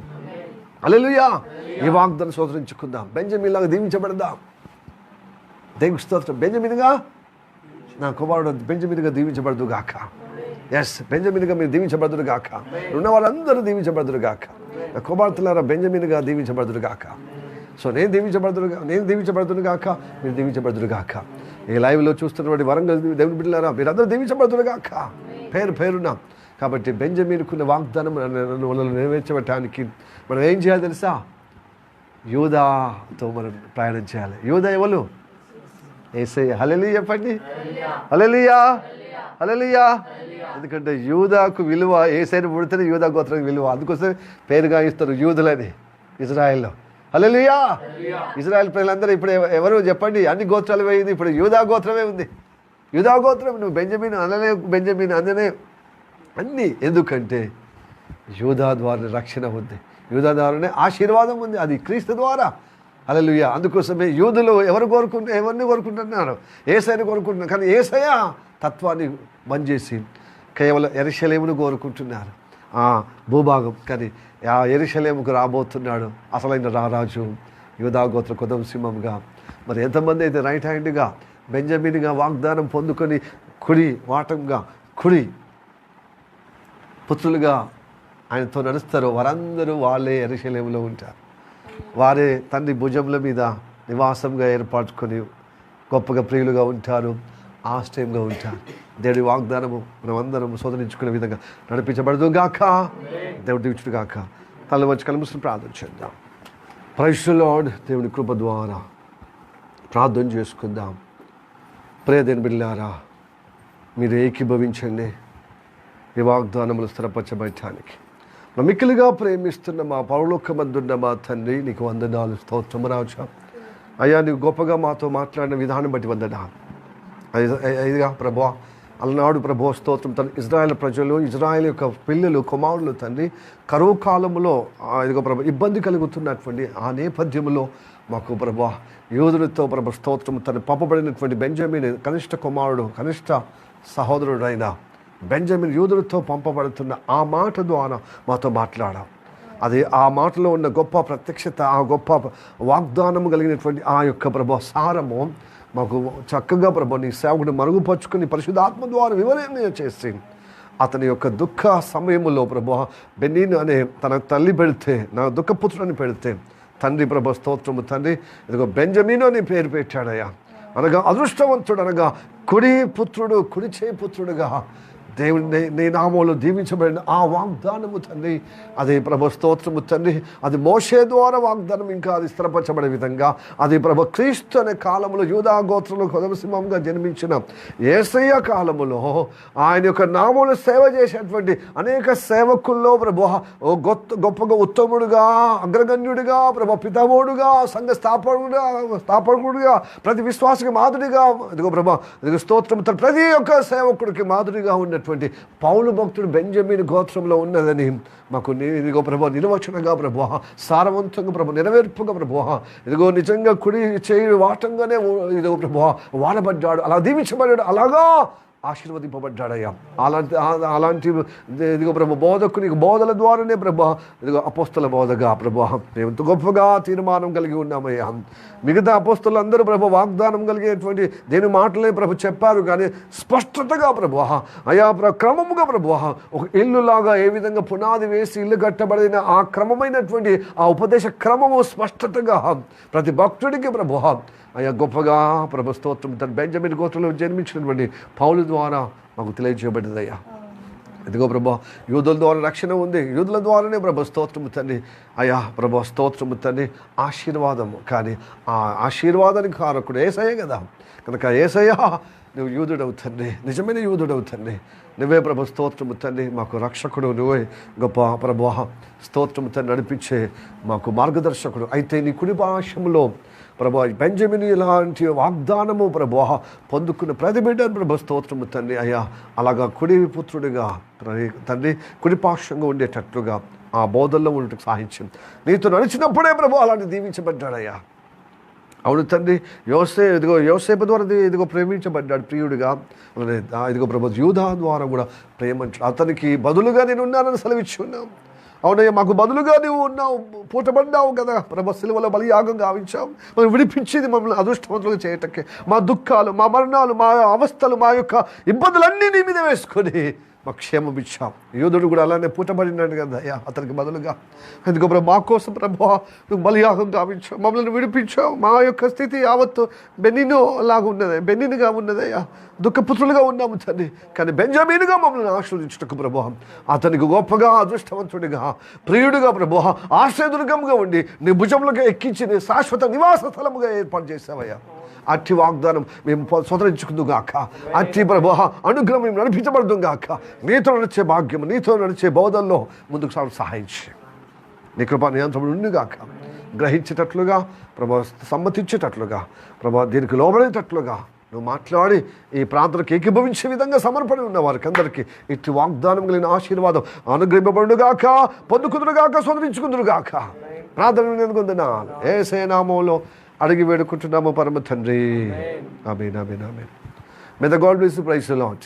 హల్లెలూయా. ఈ వాగ్దానం స్తోత్రించుకుందాం. బెంజమిన్ లాగా దీవించబడదాం. దేవునికి స్తోత్రం. బెంజమిన్గా నా కుమారుడు బెంజమిన్గా దీవించబడదు గాక. ఎస్, బెంజమిన్గా మీరు దీవించబడదురు గాక. ఉన్న వాళ్ళందరూ దీవించబడదురు గాక. నా కుమార్తెలారా బెంజమిన్గా దీవించబడదురు గాక. సో నేను దీవించబడుతును గాక, మీరు దీవించబడుతురు గాక. ఈ లైవ్లో చూస్తున్నటువంటి వరంగల్ దేవుని బిడ్డలారా మీరందరూ దీవించబడుతురు గాక, పేరు పేరున. కాబట్టి బెంజమిన్కున్న వాగ్దానం మనల్ని నెరవేర్చబడటానికి మనం ఏం చేయాలి తెలుసా? యూదాతో మనం ప్రయాణం చేయాలి. యూదా ఎవరు? యేసయ్య. హల్లెలూయా చెప్పండి. హల్లెలూయా. హల్లెలూయా. ఎందుకంటే యూదాకు విలువ, యేసయ్యను పుడితేనే యూదా గోత్రానికి విలువ. అందుకోసం పేరుగా ఇస్తారు యూదులని ఇజ్రాయెల్లో. హల్లెలూయా. ఇజ్రాయెల్ ప్రజలందరూ ఇప్పుడు ఎవరు చెప్పండి? అన్ని గోత్రాలు పోయింది, ఇప్పుడు యూదా గోత్రమే ఉంది. యూదా గోత్రం. నువ్వు బెంజమిన్ అనలే, బెంజమిన్ అననే అన్నీ. ఎందుకంటే యూదా ద్వారా రక్షణ ఉంది, యూదా ద్వారానే ఆశీర్వాదం ఉంది, అది క్రీస్తు ద్వారా. హల్లెలూయా. అందుకోసమే యూదులు ఎవరిని కోరుకుంటున్నారు? యేసయ్యను కోరుకుంటున్నారు. కానీ యేసయ్య తత్వాన్ని బంద్ చేసి కేవలం యెరూషలేమును కోరుకుంటున్నారు, ఆ భూభాగం. కానీ ఆ యెరూషలేముకు రాబోతున్నాడు అసలైన రారాజు, యూదా గోత్ర కొదవ సింహంగా. మరి ఎంతమంది అయితే రైట్ హ్యాండ్గా బెంజమిన్గా వాగ్దానం పొందుకొని కుడి వాటంగా, కుడి పుత్రులుగా ఆయనతో నడుస్తారో వారందరూ వాళ్ళే యెరూషలేములో ఉంటారు. వారే తండ్రి భుజముల మీద నివాసంగా ఏర్పరచుకొని గొప్పగా ప్రియులుగా ఉంటారు, ఆశ్రయంగా ఉంటారు. దేవుడి వాగ్దానము మనం అందరం శోధనించుకునే విధంగా నడిపించబడదు గాక. దేవుడు దీవించుడు గాక. తల వచ్చి కలుముసుకుని ప్రార్థన చేద్దాం. Praise the Lord. దేవుని కృప ద్వారా ప్రార్థన చేసుకుందాం. ప్రియదేని బిడ్డలారా, మీరు ఏకీభవించండి ఈ వాగ్దానములు స్థిరపరచబడటానికి. మిక్కిలిగా ప్రేమిస్తున్న మా పరలోకమందున్న మా తండ్రి, నీకు వందనాలు, స్తోత్రము రాజా. అయ్యా, నీవు గొప్పగా మాతో మాట్లాడిన విధానం బట్టి వందనాలు. ఇదిగా ప్రభువా, అలనాడు ప్రభువా స్తోత్రం, తన ఇజ్రాయేల్ ప్రజలు, ఇజ్రాయేల్ యొక్క పిల్లలు, కుమారులు తండ్రి కరువు కాలంలో ఇదిగో ప్రభు ఇబ్బంది కలుగుతున్నటువంటి ఆ నేపథ్యంలో మాకు ప్రభువా యూదులతో ప్రభు స్తోత్రం, తను పంపబడినటువంటి బెంజమిన్ కనిష్ట కుమారుడు, కనిష్ట సహోదరుడైన బెంజమిన్ యూదులతో పంపబడుతున్న ఆ మాట ద్వారా మాతో మాట్లాడాం. అది ఆ మాటలో ఉన్న గొప్ప ప్రత్యక్షత, ఆ గొప్ప వాగ్దానము కలిగినటువంటి ఆ యొక్క ప్రభు సారము మాకు చక్కగా ప్రభు నీ సేవకుడు మరుగుపరుచుకుని పరిశుద్ధాత్మ ద్వారా వివరణ చేసి అతని యొక్క దుఃఖ సమయంలో ప్రభు బెన్నీను అనే తన తల్లి పెడితే, నా దుఃఖపుత్రుని పెడితే తండ్రి ప్రభు స్తోత్రము తండ్రి ఇదిగో బెంజమీను అని పేరు పెట్టాడయ్యా. అనగా అదృష్టవంతుడు, అనగా కుడి పుత్రుడు, కుడి చేయి పుత్రుడుగా దేవుని నీ నామంలో దీవించబడిన ఆ వాగ్దానము తండ్రి, అది ప్రభు స్తోత్రము తండ్రి, అది మోషే ద్వారా వాగ్దానం ఇంకా అది స్థిరపరచబడే విధంగా అది ప్రభు క్రీస్తు అనే కాలంలో యూదా గోత్రంలో కొదమసింహంగా జన్మించిన యేసయ్య కాలములో ఆయన యొక్క నామంలో సేవ చేసేటువంటి అనేక సేవకుల్లో ప్రభు గొప్పగా ఉత్తముడుగా, అగ్రగణ్యుడిగా, ప్రభు పితామహుడుగా, సంఘ స్థాపకుడుగా, ప్రతి విశ్వాసకి మాదిరిగా, ఇదిగో ప్రభు ఇదిగో స్తోత్రం ప్రతి ఒక్క సేవకుడికి మాదిరిగా ఉన్నటువంటి పౌలు భక్తుడు బెంజమిన్ గోత్రంలో ఉన్నదని మాకు ఇదిగో ప్రభు నిర్వచనంగా ప్రభు సారవంతంగా ప్రభు నెరవేర్పుగా ప్రభు ఇదిగో నిజంగా కుడి చేయి వాటంగానే ఇదిగో ప్రభు వాడబడ్డాడు, అలా దీవించబడ్డాడు, అలాగా ఆశీర్వదింపబడ్డాడయ్యా. అలాంటి ఇదిగో ప్రభు బోధకునికి బోధల ద్వారానే ప్రభు ఇదిగో అపోస్తల బోధగా ప్రభు మేము ఎంతో గొప్పగా తీర్మానం కలిగి ఉన్నామయ్యా. మిగతా అపోస్తలు అందరూ ప్రభు వాగ్దానం కలిగేటువంటి దేని మాటలే ప్రభు చెప్పారు, కానీ స్పష్టతగా ప్రభు అయా క్రమముగా ప్రభు ఒక ఇల్లులాగా ఏ విధంగా పునాది వేసి ఇల్లు కట్టబడిన ఆ క్రమమైనటువంటి ఆ ఉపదేశ క్రమము స్పష్టతగా ప్రతి భక్తుడికి ప్రభు అయ్యా గొప్పగా ప్రభు స్తోత్రం తన బెంజమిన్ గోత్రంలో జన్మించినటువంటి పౌలు ద్వారా మాకు తెలియజేయబడిందయ్యా. ఇదిగో ప్రభు యూదుల ద్వారా రక్షణ ఉంది, యూదుల ద్వారానే ప్రభు స్తోత్రము తండ్రి. అయ్యా ప్రభు స్తోత్రము తండ్రి ఆశీర్వాదము, కానీ ఆ ఆశీర్వాదానికి కారకుడు యేసయ్య కదా. కనుక యేసయ్య నువ్వు యూదుడవు తండ్రి, నిజమైన యూదుడవు తండ్రి, నువ్వే ప్రభు స్తోత్రము తండ్రి, మాకు రక్షకుడు, నువ్వే గొప్ప ప్రభు స్తోత్రము తండ్రి నడిపించే మాకు మార్గదర్శకుడు. అయితే నీ కుడి పార్శ్వములో ప్రభు బెంజమిన్ ఇలాంటి వాగ్దానము ప్రభు పొందుకున్న ప్రతి బిడ్డను ప్రభు స్తోత్రము తండ్రి అయ్యా అలాగా కుడి పుత్రుడిగా తండ్రి కుడి పార్శ్వంగా ఉండేటట్లుగా ఆ బోధల్లో ఉండటం సాహిత్యం నీతో నడిచినప్పుడే ప్రభు అలాంటి దీవించబడ్డాడయ్యా. అవును తండ్రి, యోసేపు ద్వారా ఇదిగో ప్రేమించబడ్డాడు ప్రియుడిగా. అలానే ఇదిగో ప్రభు యూదా ద్వారా కూడా ప్రేమించాడు. అతనికి బదులుగా నేను ఉన్నానని సెలవిచ్చి ఉన్నాం. అవునయ్యా, మాకు బదులుగా నువ్వు ఉన్నావు, పూటపడ్డావు కదా ప్రభు, సిలువలో బలియాగం గావించావు, మనం విడిపించింది మమ్మల్ని అదృష్టవంతులుగా చేయటకే. మా దుఃఖాలు, మా మరణాలు, మా అవస్థలు, మా యొక్క ఇబ్బందులన్నీ నీ మీద వేసుకొని మా క్షేమం ఇచ్చాం. యోధుడు కూడా అలానే పూటబడినాడు కదా అయ్యా, అతనికి బదులుగా ఎందుకో ప్రభు మా కోసం ప్రభు నువ్వు బలియాగం గావించావు, మమ్మల్ని విడిపించావు. మా యొక్క స్థితి యావత్తు బెన్నీను లాగా ఉన్నది, బెన్నీనుగా ఉన్నదయ్యా, దుఃఖపుత్రులుగా ఉన్నాము తండ్రి. కానీ బెంజమీనుగా మమ్మల్ని ఆశీర్వదించుటకు ప్రభు అతనికి గొప్పగా అదృష్టవంతుడిగా ప్రియుడిగా ప్రభు ఆశ్రయదుర్గంగా ఉండి నీ భుజంలోకి ఎక్కించి నీ శాశ్వత నివాస స్థలముగా ఏర్పాటు చేసావయ్యా. అట్టి వాగ్దానం మేము స్వతంత్రించుకుందుగాక, అట్టి ప్రభు అనుగ్రహం మేము నడిపించబడుతుంగాక. నీతో నడిచే భాగ్యం, నీతో నడిచే బోధల్లో ముందుకు సాగు సహాయించి నీ కృపా నియంత్రణ ఉండుగాక. గ్రహించేటట్లుగా ప్రభు, సమ్మతించేటట్లుగా ప్రభు, దీనికి లోబడేటట్లుగా నువ్వు మాట్లాడి ఈ ప్రార్థనకు ఏకీభవించే విధంగా సమర్పడి ఉన్న వారికి అందరికీ ఇట్టి వాగ్దానం కలిగిన ఆశీర్వాదం అనుగ్రహింపబడుగాక, పొందుకుందురుగాక, స్వతంత్రించుకుందురుగాక. ప్రార్థన పొందినాను యేసయ్య నామములో అడిగి వేడుకుంటున్నాము పరమ తండ్రి. Amen, amen, amen. May the God bless you. Praise the lord.